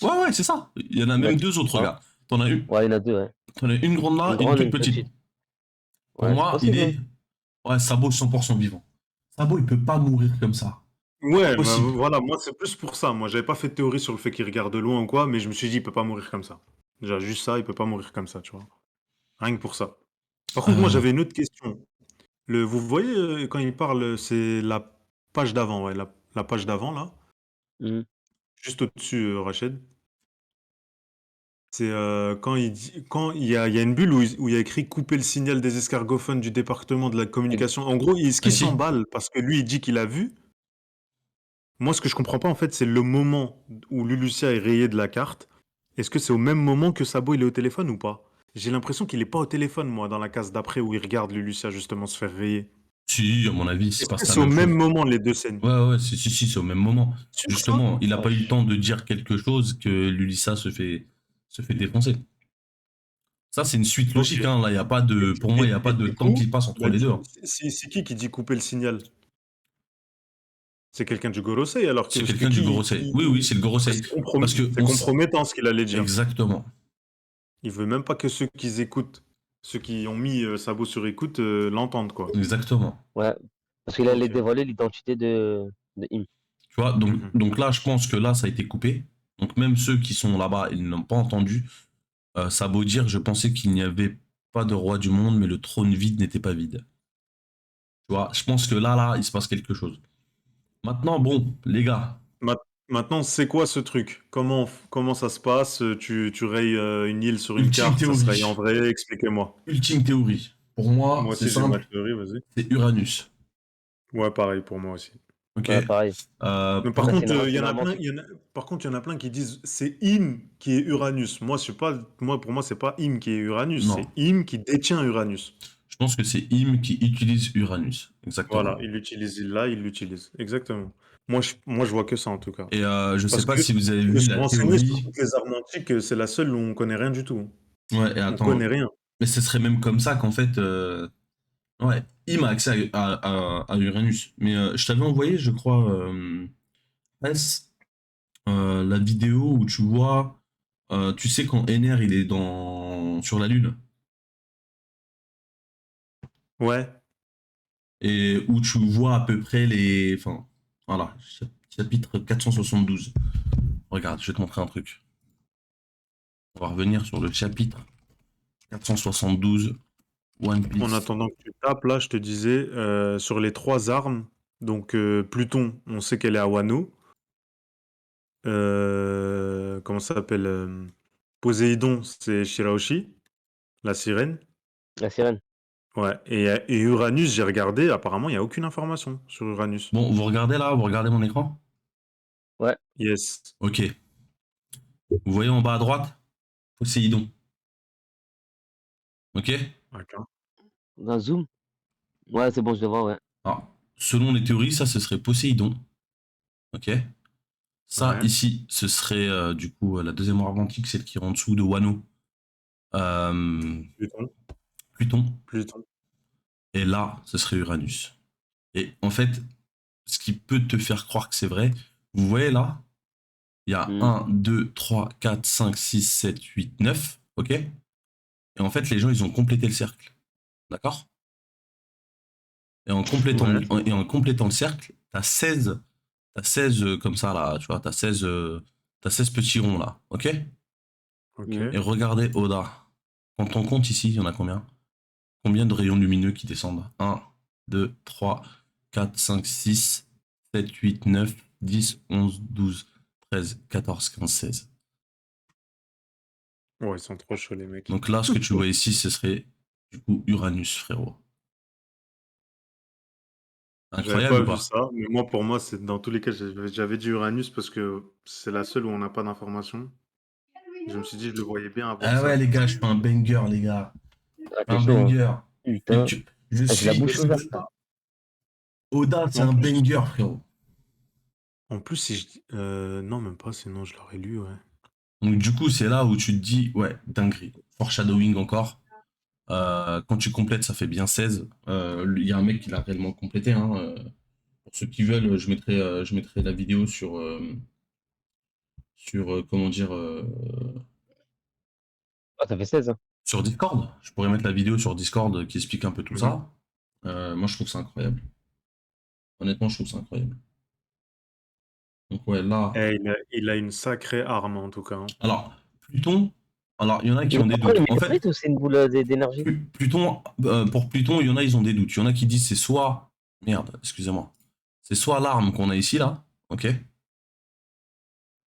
Ouais, ouais, c'est ça. Il y en a Ouais, même deux autres, hein? regarde. T'en as une, Ouais, il y en a deux, ouais. t'en as une grande là Une et une grande et toute une petite. petite. Pour Ouais, c'est moi, il possible, hein. est. Ouais, Sabo 100% vivant. Sabo, il peut pas mourir comme ça. Ouais, bah, Possible. voilà, moi, c'est plus pour ça. Moi, j'avais pas fait de théorie sur le fait qu'il regarde de loin ou quoi, mais je me suis dit, il peut pas mourir comme ça. Déjà, juste ça, il peut pas mourir comme ça, tu vois. Rien que pour ça. Par contre, moi, Euh, j'avais une autre question. Vous voyez, quand il parle, c'est la page d'avant, ouais, la page d'avant, là, Mhm. juste au-dessus, Rachid. C'est quand il y a une bulle où il y a écrit couper le signal des escargophones du département de la Ex- communication. En gros, est-ce qu'il Ici. s'emballe parce que lui, il dit qu'il a vu? Moi, ce que je comprends pas, en fait, c'est le moment où Lulucia est rayé de la carte. Est-ce que c'est au même moment que Sabo il est au téléphone ou pas? J'ai l'impression qu'il est pas au téléphone, moi, dans la case d'après où il regarde Lulucia justement se faire rayer. Si, à mon avis, il se Est-ce que passe la c'est au même même chose. moment les deux scènes? Ouais, si, c'est au même moment. Sûr, ça? Justement, il n'a pas eu le Wesh. temps de dire quelque chose que Lulissa se fait défoncer. Ça, c'est une suite Ok. logique, hein. Là, il y a pas de, pour moi, il n'y a pas Et de du temps coup, qui passe entre bah, les deux, hein. c'est qui dit couper le signal? C'est quelqu'un du Gorosei alors que C'est parce que quelqu'un du Gorosei. Oui, c'est le Gorosei. Parce que c'est compromettant ce qu'il allait dire. exactement, Il veut même pas que ceux qui écoutent, ceux qui ont mis Sabo sur écoute, l'entendent quoi. exactement. Ouais. Parce qu'il allait Ok. dévoiler l'identité de Im. Tu vois, Mhm. donc là, je pense que là, ça a été coupé. Donc même ceux qui sont là-bas, ils n'ont pas entendu. Ça a beau dire, je pensais qu'il n'y avait pas de roi du monde, mais le trône vide n'était pas vide. Tu vois, je pense que là, il se passe quelque chose. Maintenant, bon, les gars, Maintenant, c'est quoi ce truc? Comment ça se passe? Tu rayes une île sur une ultime carte, ça se raye théorie. en vrai? Expliquez-moi. Ultime théorie. Pour moi, Moi c'est aussi, j'ai ma simple, théorie, vas-y. c'est Uranus. Ouais, pareil pour moi aussi. Ok. Ouais, pareil. Mais par Ça, Pour... c'est contre, il y en a généralement, plein, par contre, il y en a plein qui disent c'est Im qui est Uranus. Moi, je suis pas, moi, pour moi, c'est pas Im qui est Uranus, Non. c'est Im qui détient Uranus. Je pense que c'est Im qui utilise Uranus. Voilà, Exactement. il l'utilise là, il l'utilise. Exactement. Moi, je vois que ça en tout cas. Et je sais Parce pas que si vous avez je me vu suis la renseigné sur théorie. toutes les armes antiques, c'est la seule où on connaît rien du tout. Ouais, et On attends. connaît rien. Mais ce serait même comme ça qu'en fait. Ouais, Im a accès à Uranus. Mais je t'avais envoyé, je crois, Press, la vidéo où tu vois. Tu sais, quand Ener il est sur la Lune. Ouais. Et où tu vois à peu près les. Enfin, voilà, chapitre 472. Regarde, je vais te montrer un truc. On va revenir sur le chapitre 472 One En Piece. attendant que tu tapes, là, je te disais, sur les trois armes, donc Pluton, on sait qu'elle est à Wano. Comment ça s'appelle Poséidon, c'est Shirahoshi, la sirène. la sirène. Ouais. Et Uranus, j'ai regardé, apparemment, il n'y a aucune information sur Uranus. Bon, vous regardez là, vous regardez mon écran? Ouais. Yes. Ok. Vous voyez en bas à droite? Poséidon. Ok? D'accord. Dans Zoom. Ouais, c'est bon, je le vois, ouais. Alors, selon les théories, ça, ce serait Poséidon. Ok? Ça, Ouais. ici, ce serait du coup la deuxième arme antique, celle qui est en dessous de Wano. Pluton. Pluton. Pluton. Et là, ce serait Uranus. Et en fait, ce qui peut te faire croire que c'est vrai, vous voyez là, il y a Mhm. 1, 2, 3, 4, 5, 6, 7, 8, 9. Ok? Et en fait, les gens, ils ont complété le cercle. D'accord? Ouais. Et en complétant le cercle, t'as 16 comme ça là, tu vois, t'as 16 petits ronds là, ok? Ok. Mhm. Et regardez Oda. Quand on compte ici, il y en a combien? Combien de rayons lumineux qui descendent? 1, 2, 3, 4, 5, 6, 7, 8, 9, 10, 11, 12, 13, 14, 15, 16. Ouais, ils sont trop chauds, les mecs. Donc là, ce que tu vois ici, ce serait du coup Uranus, frérot. J'avais Incroyable pas ou vu pas? ça, mais moi, pour moi, c'est dans tous les cas, j'avais dit Uranus parce que c'est la seule où on n'a pas d'informations. Je me suis dit, je le voyais bien avoir Ah ouais, ça. les gars, je fais un banger, les gars. Ah, Un t'es chaud, hein. banger. Putain. Je Ah, j'ai la suis. bouche ouverte, là. Oda, c'est En un plus, banger, frérot. en plus, si je dis... non, même pas, sinon je l'aurais lu, ouais. Donc, du coup, c'est là où tu te dis, ouais, dinguerie. Foreshadowing encore. Quand tu complètes, ça fait bien 16. Il y a un mec qui l'a réellement complété, hein. Pour ceux qui veulent, je mettrai la vidéo comment dire, Ah, ça fait 16, hein. sur Discord. Je pourrais mettre la vidéo sur Discord qui explique un peu tout Mhm. ça. Moi, je trouve ça incroyable. Honnêtement, je trouve ça incroyable. Donc, ouais, là. Eh, il a une sacrée arme, en tout cas, hein. Alors, Pluton, alors, il y en a qui Il ont est des quoi, doutes. le En fait, météorite ou c'est une boule d'énergie? Pluton, pour Pluton, il y en a, ils ont des doutes. Il y en a qui disent c'est soit. Merde, excusez-moi. C'est soit l'arme qu'on a ici, là, ok?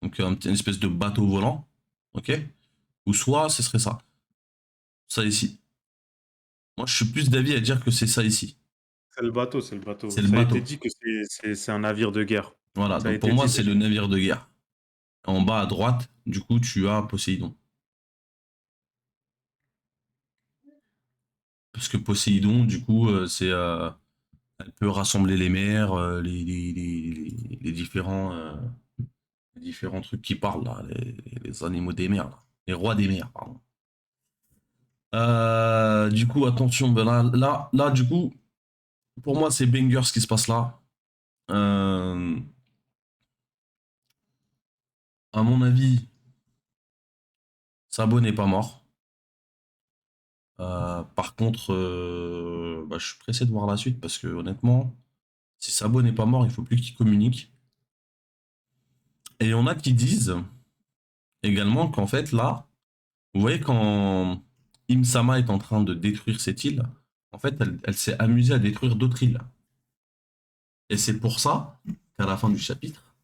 Donc, une espèce de bateau volant, ok? Ou soit ce serait ça. Ça ici. Moi, je suis plus d'avis à dire que c'est ça ici. C'est le bateau, c'est le bateau. C'est le Ça a été bateau. dit que c'est un navire de guerre. Voilà, Ça a donc pour été moi, dit c'est déjà. le navire de guerre. En bas à droite, du coup, tu as Poséidon. Parce que Poséidon, du coup, c'est Elle peut rassembler les mers, les différents trucs qui parlent là, les animaux des mers, là. Les rois des mers, pardon. Du coup, attention, ben là, du coup, pour moi, c'est banger ce qui se passe là. À mon avis, Sabo n'est pas mort. Par contre, bah, je suis pressé de voir la suite parce que honnêtement, si Sabo n'est pas mort, il faut plus qu'il communique. Et il y en a qui disent également qu'en fait, là, vous voyez, quand Im-sama est en train de détruire cette île, en fait, elle s'est amusée à détruire d'autres îles. Et c'est pour ça qu'à la fin du chapitre,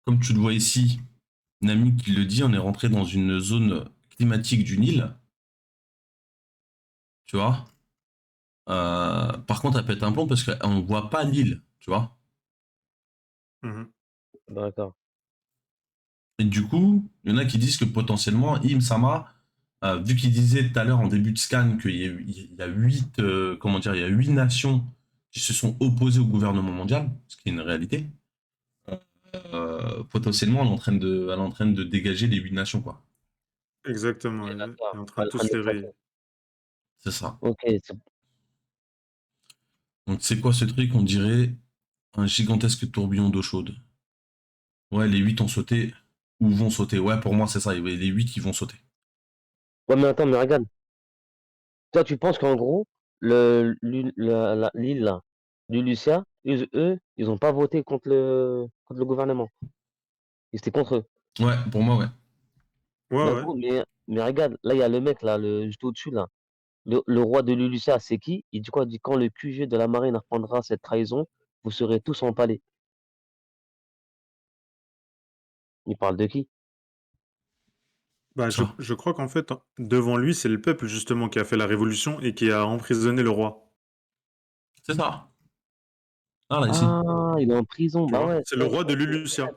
comme tu le vois ici, Nami qui le dit, on est rentré dans une zone climatique d'une île, tu vois. Par contre, elle pète un plomb parce qu'on ne voit pas l'île, tu vois. Mhm. D'accord. Et du coup, il y en a qui disent que potentiellement, Im-sama, vu qu'il disait tout à l'heure en début de scan qu'il y a 8, comment dire, il y a 8 nations qui se sont opposées au gouvernement mondial, ce qui est une réalité, potentiellement, elle est en train de dégager les 8 nations, quoi. Exactement. Ok, Il est d'accord. en train Elle de est en train tous les rayer. d'extraction. C'est ça. Ok, Donc, c'est quoi ce truc? On dirait un gigantesque tourbillon d'eau chaude. Ouais, les 8 ont sauté ou vont sauter. Ouais, pour moi, c'est ça. Les 8 qui vont sauter. ouais, mais attends, mais regarde. Toi, tu penses qu'en gros, l'île là, du Lucia, eux, ils ont pas voté contre le gouvernement. Ils étaient contre eux. Ouais, pour moi, ouais. Mais, Ouais, ouais. gros, mais regarde, là, il y a le mec là, juste au-dessus là. Le roi de l'Ulucia, c'est qui? Il dit quoi? Il dit quand le QG de la marine apprendra cette trahison, vous serez tous empalés. Il parle de qui? Bah, Ça. je crois qu'en fait, devant lui, c'est le peuple justement qui a fait la révolution et qui a emprisonné le roi. C'est ça. Ah, là, ici. Ah, il est en prison. Tu Bah vois? ouais, C'est le c'est vrai, roi de ok. l'Ulucia.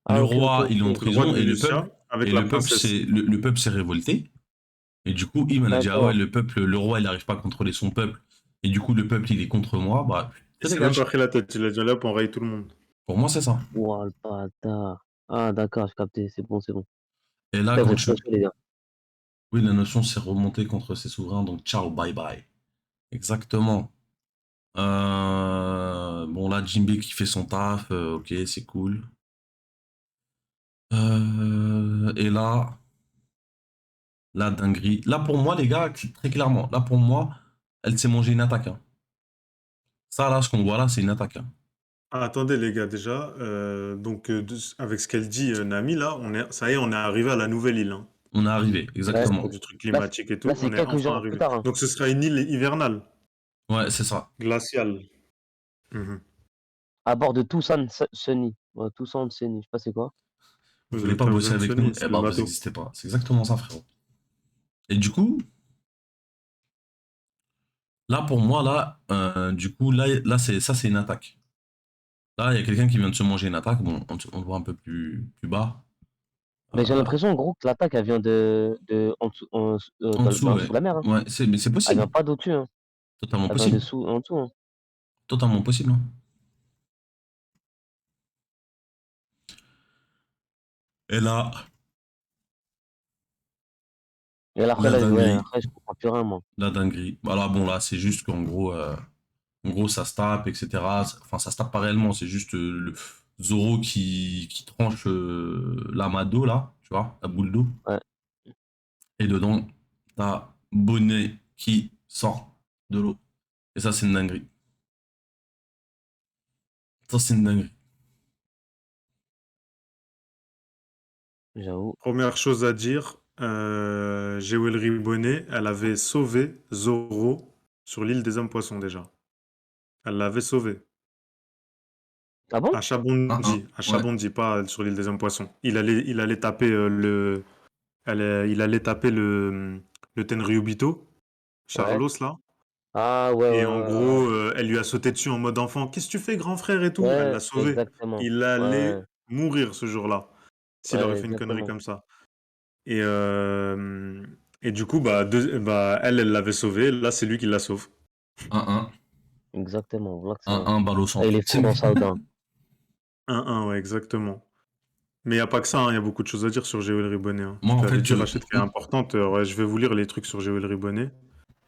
Ah, Le ok, ok, roi, il est en ok. C'est le roi de prison l'Ulucia avec et la le peuple, princesse. le peuple s'est révolté. Et du coup, Im, elle a dit, ah ouais, D'accord. le peuple, le roi, il n'arrive pas à contrôler son peuple. Et du coup, le peuple, il est contre moi. Bah, Il je s'est même pas dégage. pris la tête. Il a dit là pour enrayer tout le monde. Pour moi, c'est ça. Ouah, le bâtard. Ah, d'accord, j'ai capté. C'est bon, c'est bon. Et là, Putain, vous quand êtes tu... chanceux, les gars. Oui, la notion s'est remontée contre ses souverains, donc ciao, bye bye. Exactement. Bon, là, Jinbe qui fait son taf, ok, c'est cool. Et là, la dinguerie. Là, pour moi, les gars, très clairement, là, pour moi, elle s'est mangée une attaque, hein. Ça, là, ce qu'on voit là, c'est une attaque, hein. Ah, attendez les gars, déjà, donc avec ce qu'elle dit, Nami, là, ça y est, on est arrivé à la nouvelle île, hein. On est arrivé, Ouais. Pour exactement. du truc Là, climatique et là tout, c'est on est quelques enfin jours plus arrivé. tard, hein. Donc ce sera une île hivernale, Ouais, c'est ça. glaciale. Mhm. À bord de Tucson Sunny. Ouais, Tucson Sunny, je sais pas c'est quoi. Vous Vous voulez avez pas pas bosser besoin de avec nous? Sony, Eh c'est le ben, vous bateau. n'existez pas. C'est exactement ça, frérot. Et du coup, là, pour moi, là, du coup, là c'est une attaque. Là, il y a quelqu'un qui vient de se manger une attaque. Bon, on le voit un peu plus bas. Mais j'ai Euh, l'impression, en gros, que l'attaque, elle vient en dessous, En dessous, en ouais. dessous de la mer, hein. Ouais, mais c'est Elle vient possible. pas d'au-dessus, hein. Totalement Elle vient possible. dessous, en dessous, hein. Totalement possible, hein. Et là, Et là, après, la là, ouais, dinguerie. après, je comprends plus rien, moi. La dinguerie. Voilà, bon, là, c'est juste qu'en gros, ça se tape, etc. Enfin, ça se tape pas réellement, c'est juste le Zoro qui tranche l'amado, là, tu vois, la boule d'eau. Ouais. Et dedans, t'as Bonnet qui sort de l'eau. Et ça, c'est une dinguerie. Ça, c'est une dinguerie. J'avoue. Première chose à dire, Jewelry Bonnet, elle avait sauvé Zoro sur l'île des hommes poissons déjà. Elle l'avait sauvé. Ah bon? À Chabondi, à Ouais. Chabondi, pas sur l'île des hommes poissons. Il allait taper il allait taper le Tenryubito, Ouais. Charlos là. Ah, ouais, Et ouais, en ouais, ouais. gros, elle lui a sauté dessus en mode enfant. Qu'est-ce que tu fais, grand frère et tout? Elle Ouais, l'a sauvé. exactement. Il Ouais, allait mourir ce jour-là s'il aurait ouais, fait une connerie exactement. comme ça. Et, euh, et du coup, bah, elle l'avait sauvé. Là, c'est lui qui la sauve. 1-1. Exactement, voilà que ça. Un balle au Là, il centre. est fou dans Saudin. 1-1, ouais, exactement. Mais il n'y a pas que ça, il y a beaucoup de choses à dire sur Géo El Ribonnet. Moi, Tu en l'avais fait, dit, Rachid, qui est importante. Ouais, je vais vous lire les trucs sur Géo El Ribonnet.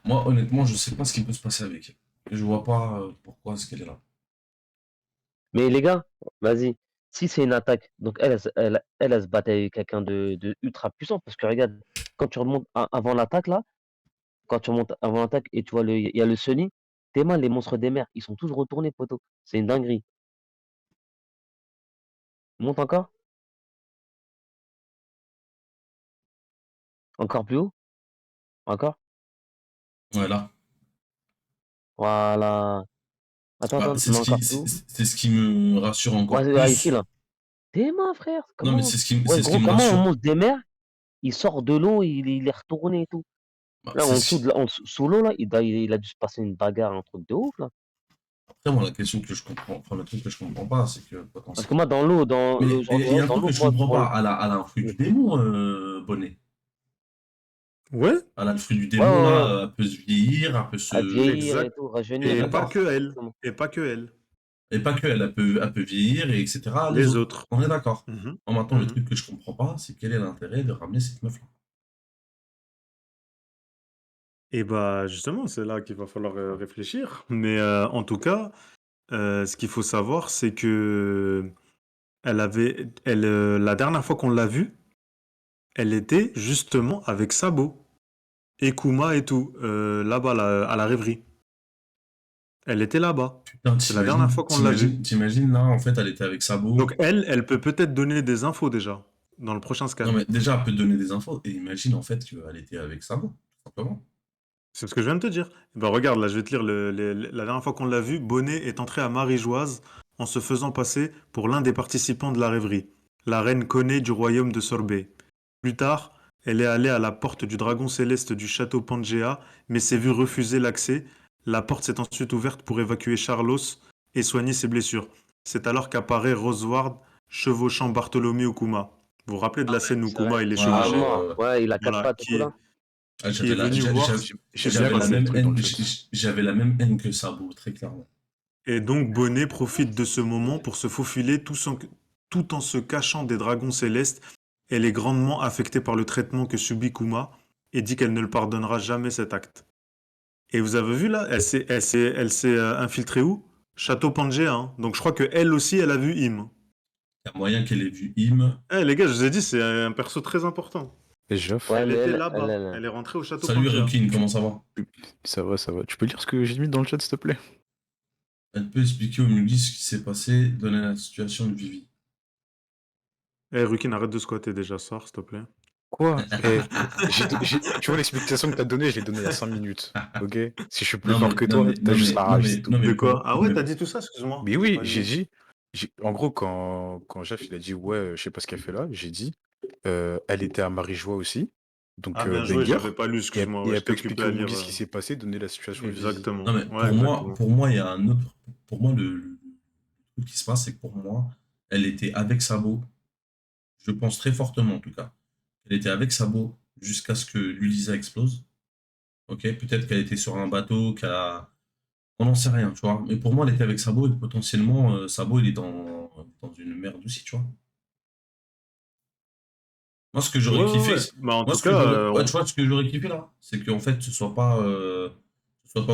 moi, honnêtement, je sais pas ce qui peut se passer avec elle. Je vois pas pourquoi est-ce qu'elle est là. Mais les gars, vas-y. Si c'est une attaque, donc elle se battait avec quelqu'un de ultra puissant. Parce que regarde, quand tu remontes avant l'attaque, là, quand tu remontes avant l'attaque et tu vois, il y a le Sunny, tes mains, les monstres des mers, ils sont tous retournés, poteau. C'est une dinguerie. Monte encore? Encore plus haut? Encore? Ouais, là. Voilà. Attends, Bah, attends, non, encore plus haut. c'est ce qui me rassure encore Ouais, ici, plus. là. Tes mains, frère. Non, mais Comment? c'est Ouais, ce qui gros, me comment un rassure. monstre des mers, il sort de l'eau, il est retourné et tout. Bah, Là, c'est en ce dessous, qui- sous l'eau, là, il a dû se passer une bagarre, un truc de ouf, là. Après, moi, la question que je comprends, enfin, le truc que je comprends pas, c'est que Parce que potentiellement. moi, dans l'eau, Mais genre, il y a un dans truc l'eau, que je comprends moi, pas. Elle a un fruit du démon, Bonnet. Ouais, Elle a le fruit du ouais, démon, ouais, là. ouais. Elle peut se vieillir, elle peut À se. vieillir et exact. tout, rajeunir On est Et et tout. pas d'accord. que elle. Exactement. Et pas que elle. Et pas que elle peut vieillir, et etc. Les Les autres. autres. On est d'accord. Mhm, Maintenant, le mhm. truc que je comprends pas, c'est quel est l'intérêt de ramener cette meuf-là. Et bah, justement, c'est là qu'il va falloir réfléchir. Mais en tout cas, ce qu'il faut savoir, c'est que la dernière fois qu'on l'a vue, elle était justement avec Sabo et Kuma et tout, là-bas, à la rêverie. Elle était là-bas. Putain, C'est la dernière fois qu'on l'a vue. t'imagines, là, en fait, elle était avec Sabo. Donc elle peut peut-être donner des infos déjà dans le prochain Non, scan. mais déjà, elle peut te donner des infos. Et imagine, en fait, qu'elle était avec Sabo, tout simplement. C'est ce que je viens de te dire. Eh ben, regarde, là, je vais te lire la dernière fois qu'on l'a vue. Bonnet est entré à Marie-Joise en se faisant passer pour l'un des participants de la rêverie, la reine Koné du royaume de Sorbet. Plus tard, elle est allée à la porte du dragon céleste du château Pangea, mais s'est vue refuser l'accès. La porte s'est ensuite ouverte pour évacuer Charlos et soigner ses blessures. C'est alors qu'apparaît Roseward chevauchant Bartholomew Kuma. Vous vous rappelez de Ah la ouais, scène où c'est vrai. Kuma il est Ouais, À chevauché? mort. Ouais, il a quatre Voilà, pattes et tout, là. qui est venu voir ce qui J'aime s'est bien quand j'avais la il y a des passé. même trucs dans haine, le chat. j'avais la même haine que Sabo, très clairement. Et donc Bonnet profite de ce moment pour se faufiler tout en se cachant des dragons célestes. Elle est grandement affectée par le traitement que subit Kuma et dit qu'elle ne le pardonnera jamais cet acte. Et vous avez vu là, elle s'est infiltrée où? Château Pangea, hein. Donc je crois que elle aussi, elle a vu Im. Il y a moyen qu'elle ait vu Im. Eh les gars, je vous ai dit, c'est un perso très important. Et Geoff, Ouais, Elle mais était elle, là-bas. Elle est rentrée au château Salut Pangea. Rukin, comment ça va? ça va, ça va. Tu peux lire ce que j'ai mis dans le chat, s'il te plaît? Elle peut expliquer au Mugi ce qui s'est passé, donner la situation de Vivi. Eh Rukin, arrête de squatter déjà, sors s'il te plaît. Quoi? Tu vois l'explication que t'as donnée, je l'ai donnée il y a 5 minutes. Ok? Si je suis plus Non fort mais, que non toi, mais, t'as non juste mais, à non rage, mais, c'est tout. non mais De pour, quoi? Ah ouais, mais- t'as dit tout ça, excuse-moi. Mais J'ai oui, pas j'ai dit. dit. En gros, quand Jeff il a dit ouais, je sais pas ce qu'elle fait là, j'ai dit elle était à Marie-Joie aussi, donc Ah bien joué, banger, j'avais pas lu, excuse-moi. et Ouais, elle peut j'étais occupé expliquer à au lire. Mugi ce qui s'est passé, donner la situation de Vivi. non Exactement. mais Ouais, exactement. pour moi, il y a un autre, pour moi, le truc qui se passe, c'est que pour moi, elle était avec Sabo, je pense très fortement en tout cas, elle était avec Sabo jusqu'à ce que l'Ulisa explose. Ok, peut-être qu'elle était sur un bateau, on n'en sait rien, tu vois. Mais pour moi, elle était avec Sabo et potentiellement, Sabo, il est dans une merde aussi, tu vois. Moi, ce que Ouais, j'aurais ouais, kiffé, ouais. Bah, en moi, tout ce que cas, j'aurais, ouais, tu vois, ce que j'aurais kiffé là, c'est qu'en fait, ce soit pas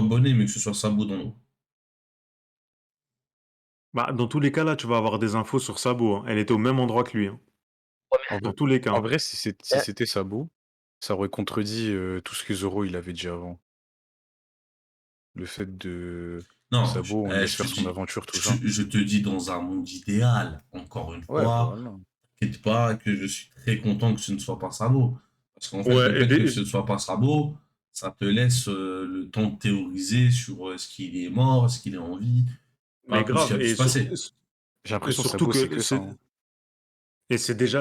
Bonnet, mais que ce soit Sabo dans l'eau. bah, dans tous les cas, là, tu vas avoir des infos sur Sabo, hein. Elle était au même endroit que lui, hein. En Dans vrai, tous les cas, en hein. vrai, si c'était Sabo, ça aurait contredit tout ce que Zoro il avait dit avant. Le fait de Non, Sabo, on le laisse je te faire son dis, aventure, tout ça. je te dis dans un monde idéal, encore une Ouais, fois, voilà. t'inquiète pas que je suis très content que ce ne soit pas Sabo. Parce qu'en fait, le Ouais, fait que ce ne soit pas Sabo, ça te laisse le temps de théoriser sur est-ce qu'il est mort, est-ce qu'il est en vie, mais tout ce qui grave, a pu se passer. J'ai et l'impression que surtout Sabo, c'est que que ça, hein.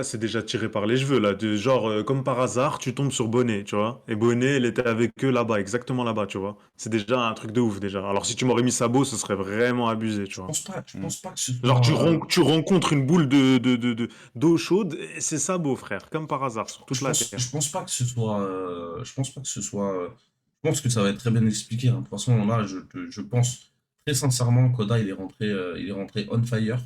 c'est déjà tiré par les cheveux, là. Genre, comme par hasard, tu tombes sur Bonnet, tu vois. Et Bonnet, elle était avec eux là-bas, exactement là-bas, tu vois. C'est déjà un truc de ouf, déjà. Alors, si tu m'aurais mis Sabo, ce serait vraiment abusé, tu vois. Je Mm. pense pas que ce Genre, tu, soit. tu rencontres une boule d'eau chaude, et c'est Sabo, frère, comme par hasard, sur toute la Terre. Je pense pas que ce soit. Je pense pas que ce soit. Je pense que ça va être très bien expliqué, hein. De toute façon, là, je pense très sincèrement, Koda, il est rentré on fire.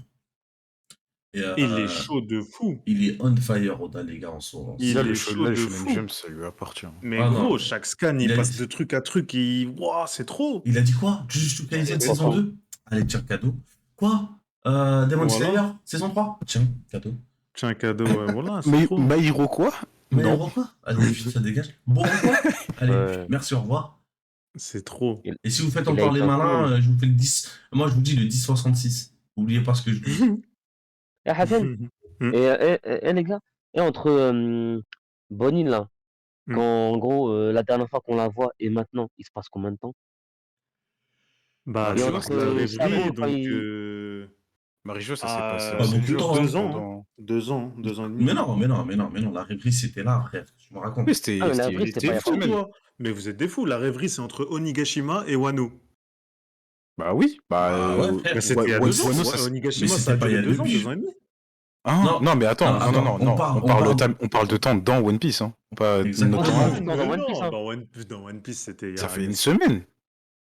Et Il est chaud de fou. il est on fire, Oda, les gars, en ce moment. Il est chaud Là, le de Shonen fou. Jump, ça lui appartient. Mais Ah gros, non, chaque scan, il il a, passe de truc à truc. Ouah, c'est trop. il a dit quoi? Jujutsu Kaisen Trop saison fort. 2? Allez, tiens, cadeau. Quoi? Demon Slayer Voilà. saison 3? Tiens, cadeau. Tiens, un cadeau, voilà, c'est Mais trop. Maïro quoi? Mais Non. au quoi? Allez, vite, ça dégage. Bon, quoi? Allez, Ouais. merci, au revoir. C'est trop. Il, Et si vous faites il a encore les été un malins, peu. je vous fais le 10. Moi, je vous dis le 10,66. N'oubliez pas ce que je dis. Eh, Hassan, Hmm, les gars, et entre Bonnie là, hmm. quand en gros, la dernière fois qu'on la voit et maintenant, il se passe combien de temps? Bah, Et c'est Marijo, entre parce que la c'est Sabo, rêverie, quand donc il. Marijo, ça s'est passé Pas en 7 beaucoup de jours, temps, c'était hein. 2 ans. pendant... 2 ans et Mais demi. non, mais non, mais non, mais non. La rêverie, c'était là, frère. Tu me racontes. Oui, Ah, mais la c'était vraie, il y c'était a pas il y T'es a une fou, pas. semaine. toi. Mais vous êtes des fous. La rêverie, c'est entre Onigashima et Wano. Bah oui, Ah ouais, frère. Bah, c'était il y a Wano, 2 ans. Mais ça... Onigashima, ça a c'était pas il y duré a 2 ans, depuis. 2 ans et demi. Hein? Non, Non, mais attends, non, non, attends, non, non, on on parle de temps dans One Piece, hein. Pas Exactement. notre Moi, je temps parle à de nous. temps dans One Piece, hein. Dans One Piece, c'était il y Ça a... fait une semaine.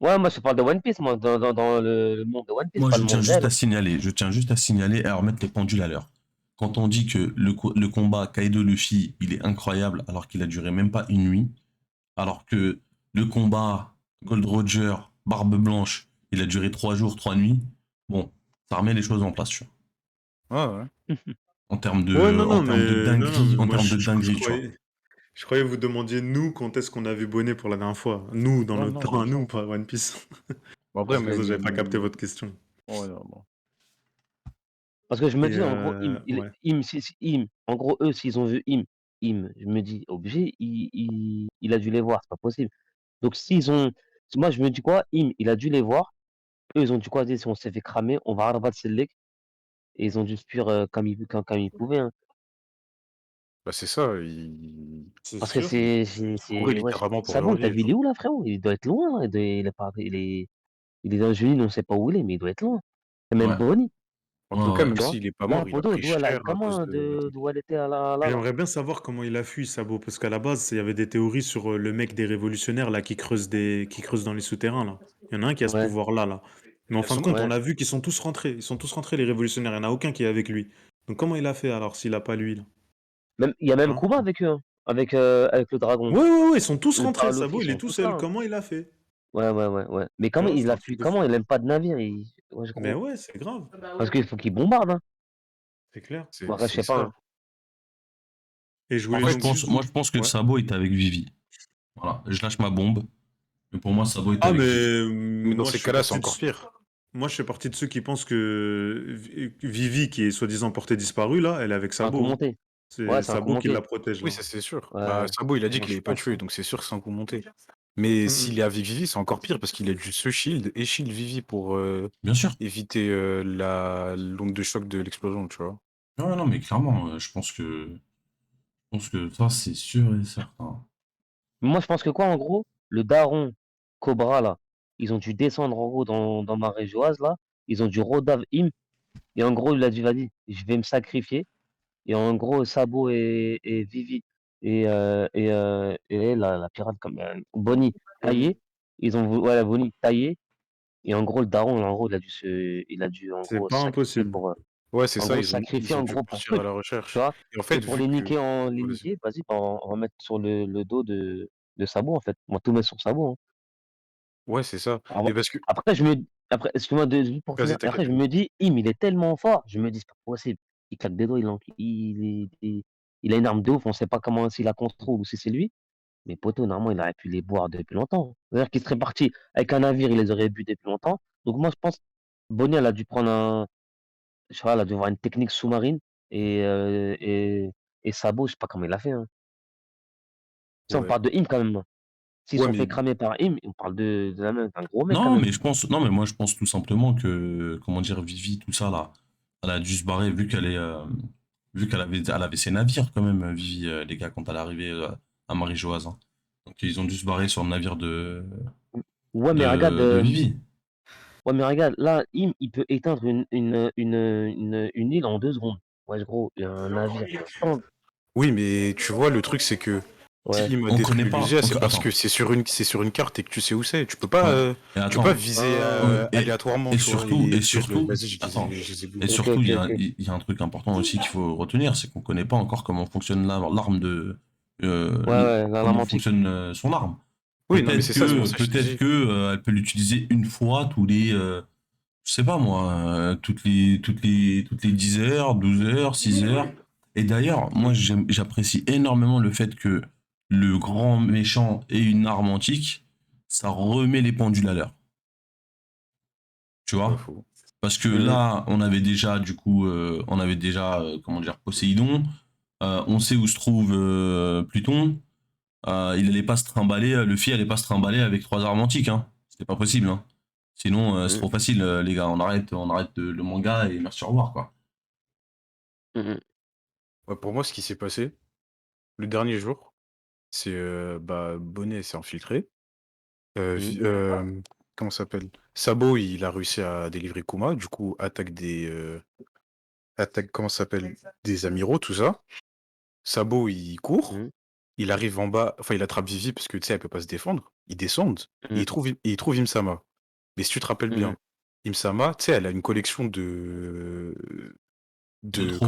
Ouais, moi, je parle de One Piece, moi, dans le monde de One Piece, Moi, pas je le tiens monde juste réel. à signaler, et à remettre les pendules à l'heure. Quand on dit que le combat Kaido-Luffy, il est incroyable, alors qu'il a duré même pas une nuit, alors que le combat Gold Roger, Barbe Blanche, il a duré 3 jours, 3 nuits, bon, ça remet les choses en place, tu vois. Ouais, ouais. En termes Ouais, de, en termes de non, dinguerie, mais en moi, termes de dinguerie, tu vois. je croyais vous demandiez, nous, quand est-ce qu'on a vu Bonnet pour la dernière fois. Nous, dans Non, notre non, temps à j'ai nous, pas One Piece. Bon, après, C'est pour ça que j'avais pas capté votre question. Ouais, non, bon. Parce que je me Et dis, en gros, ouais. en gros, eux, s'ils ont vu je me dis, obligé, il a dû les voir, c'est pas possible. Donc, moi, je me dis quoi, il a dû les voir, eux, ils ont dû quoi dire, si on s'est fait cramer, on va rabattre le lek, et ils ont dû se fuir comme ils pouvaient, hein. Bah c'est ça, C'est Parce que sûr. ils couraient wesh, littéralement pour leur Sabon, t'as vie, vu, il genre. est où, là, frérot? Il doit être loin, là, il est dans une île, on sait pas où il est, mais il doit être loin. C'est même Ouais, Bonnie, En ouais, tout cas, ouais. même tu vois? s'il est pas Là, mort, il a Poto, pris cher à cause de... d'où elle était là. J'aimerais bien savoir comment il a fui, Sabo, parce qu'à la base, il y avait des théories sur le mec des révolutionnaires là qui creuse dans les souterrains là. Il y en a un qui a ce Ouais, pouvoir-là là. Mais en fin de Sûrement. compte, on ouais. a vu qu'ils sont tous rentrés. Ils sont tous rentrés les révolutionnaires. Il n'y en a aucun qui est avec lui. Donc comment il a fait alors s'il a pas lui là? Il y a même Hein? Kuma avec eux, hein, avec le dragon. Ouais, ils sont tous Le rentrés. père Luffy, Sabo, ils il est sont tout tous là, seul. hein. Comment il a fait? Ouais. Mais Tu comment vois, il c'est a un truc fui? de Comment fou. il aime pas de navire? Ouais, Mais gros. ouais, c'est grave. Parce qu'il faut qu'il bombarde, hein. C'est clair. Bon, après, je C'est sais pas, ça. hein. Et je En voulais Moi, je donc fait, pense, juste vous... moi, je pense que Ouais. Sabo est avec Vivi. Voilà, je lâche ma bombe. Mais pour moi, Sabo est Ah, avec mais Vivi. mais dans moi, je ces fais cas-là, c'est partie de... encore pire. Moi, je fais partie de ceux qui pensent que Vivi, qui est soi-disant portée disparue, là, elle est avec C'est un coup Sabo, hein. monté. Ouais, C'est c'est un coup Sabo qui la monté. protège, Oui, là. ça c'est sûr. Bah, Ouais. Sabo, il a dit Moi, qu'il je l'avait pas pense, tué, hein. donc c'est sûr que c'est un coup monté. Mais Mm, s'il est avec Vivi, c'est encore pire parce qu'il a dû se shield et shield Vivi pour Bien sûr. éviter l'onde de choc de l'explosion, tu vois. Non, non, mais clairement, je pense que ça, c'est sûr et certain. Moi, je pense que quoi, en gros, le daron Cobra, là, ils ont dû descendre en gros dans ma région, là. Ils ont dû rodav im. Et en gros, il a dit, vas-y, je vais me sacrifier. Et en gros, Sabo et Vivi et elle, la pirate comme Bonnie Bonnie. taillé. Ouais, la Bonnie taillé. Et en gros, le daron, en gros, il a dû en C'est gros pas se sacrifier impossible. pour, Ouais, c'est en ça, gros, ils sacrifier ont en dû gros pour partir à truc, la tu recherche. vois. Et en Et fait, pour vu que... les Ouais, vas-y. niquer, vas-y, bah, on va mettre sur le dos de Sabo, en fait. On va tout mettre sur Sabo, hein. Ouais, c'est ça. Avant- Mais parce que... Après, excuse-moi, juste pour Vas-y, finir. Et après, t'inquiète, je me t'inquiète. dis, il est tellement fort. Je me dis, c'est pas possible. Il claque des doigts, il a une arme de ouf. On sait pas comment, s'il la contrôle ou si c'est lui. Mais poto, normalement, il aurait pu les boire depuis longtemps. C'est-à-dire qu'il serait parti avec un navire, il les aurait bu depuis longtemps. Donc, moi, je pense, Bonnie, elle a dû prendre je sais pas, elle a dû voir une technique sous-marine. Et Sabo, je sais pas comment il a fait, hein. Ça, on Ouais. parle de Im quand même, hein. S'ils Ouais, sont mais... fait cramer par Im, on parle d'un gros mec quand Non, même. mais non, mais moi, je pense tout simplement que, comment dire, Vivi, tout ça, là, elle a dû se barrer vu elle avait ses navires, quand même, Vivi, les gars, quand elle est arrivée à Marie-Joise, hein. Donc, ils ont dû se barrer sur le navire Ouais, mais regarde, de Vivi. là, il peut éteindre une île en 2 secondes. Ouais, gros, un navire. Oui, mais tu vois, le truc, c'est que Ouais. il m'a On détruit connaît pas. Lusia, c'est parce Attends. que c'est sur une carte et que tu sais où c'est. Tu peux pas, Ouais. Et tu peux attends. pas viser Et, aléatoirement, et tu vois, surtout, et et dire, surtout, vas-y, attends. je les ai vus. Et Ok, surtout, ok, ok. il y a un truc important aussi qu'il faut retenir, c'est qu'on connaît pas encore comment fonctionne l'arme de, Ouais, ouais, la lame comment antique. fonctionne son arme. Oui, non, mais c'est ça, c'est pour ça que je te Peut-être dis. que elle peut l'utiliser une fois tous les, je sais pas moi, toutes les 10 heures, 12 heures, 6 heures. Et d'ailleurs, moi j'apprécie énormément le fait que le grand méchant ait une arme antique, ça remet les pendules à l'heure. Tu C'est pas vois? faux. Parce que Mhm. là, on avait déjà, du coup, comment dire, Poséidon. On sait où se trouve Pluton. Il allait pas se trimballer, Luffy allait pas se trimballer avec 3 armes antiques, hein. C'était pas possible, hein. Sinon, c'est Mhm. trop facile, les gars. On arrête le manga et merci, au revoir, quoi. Mhm. Ouais, pour moi, ce qui s'est passé, le dernier jour, c'est, bah, Bonnet s'est infiltré. Mhm. Comment ça s'appelle? Sabo, il a réussi à délivrer Kuma, du coup, attaque, comment ça s'appelle? Des amiraux, tout ça. Sabo, il court, Mhm. il arrive en bas, enfin, il attrape Vivi parce que, tu sais, elle peut pas se défendre. Ils descendent et Mhm. il trouve Imsama. Mais si tu te rappelles Mhm. bien, Imsama, tu sais, elle a une collection comment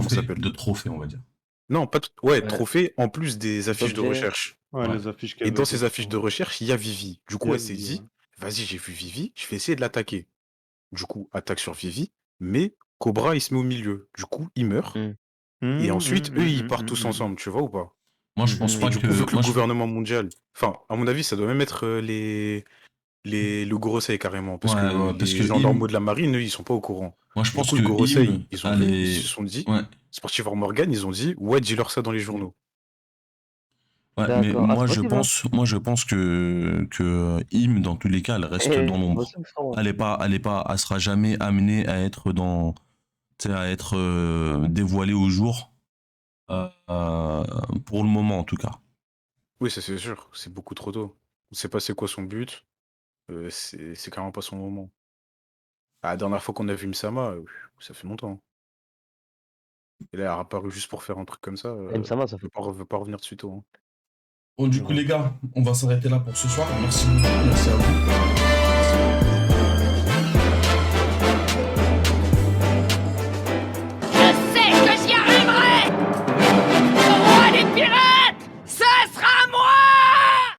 ça s'appelle? De trophées, on va dire. Non, pas ouais, Ouais. trophées en plus des affiches de D'objets. recherche. Ouais, Ouais. les affiches Et qu'elle dans veut tout ces le affiches de temps. recherche, il y a Vivi. Du Il y coup, a elle s'est Vivi, dit, ouais. vas-y, j'ai vu Vivi, je vais essayer de l'attaquer. Du coup, attaque sur Vivi, mais Cobra, il se met au milieu. Du coup, il meurt. Mhm. Et ensuite, eux, ils partent tous ensemble, tu vois ou pas? Moi, je pense Et pas Mhm. du coup, vu que. que le Moi, je... gouvernement mondial, enfin, à mon avis, ça doit même être le Gorosei carrément, parce que Ouais, parce les que gendarmes de la marine, eux, ils sont pas au courant. moi, je Du pense coup, le que Gorosei, Im, ils ont elle vu, ils est. se sont dit, Ouais. c'est parti voir Morgan, ils ont dit, ouais, dis-leur ça dans les journaux. Ouais, mais D'accord. Ah, c'est possible, hein? moi, je pense que Im, dans tous les cas, elle reste dans C'est l'ombre. possible, frérot. Elle sera jamais amenée à être tu sais, à être dévoilée au jour, pour le moment en tout cas. Oui, ça c'est sûr, c'est beaucoup trop tôt. On sait pas c'est quoi son but, c'est clairement pas son moment. Ah, la dernière fois qu'on a vu Msama, ça fait longtemps. Et là, elle a apparu juste pour faire un truc comme ça, Sama, ça fait. veut pas revenir de suite, hein. Bon, du coup, Ouais. les gars, on va s'arrêter là pour ce soir. Merci beaucoup. Merci à vous.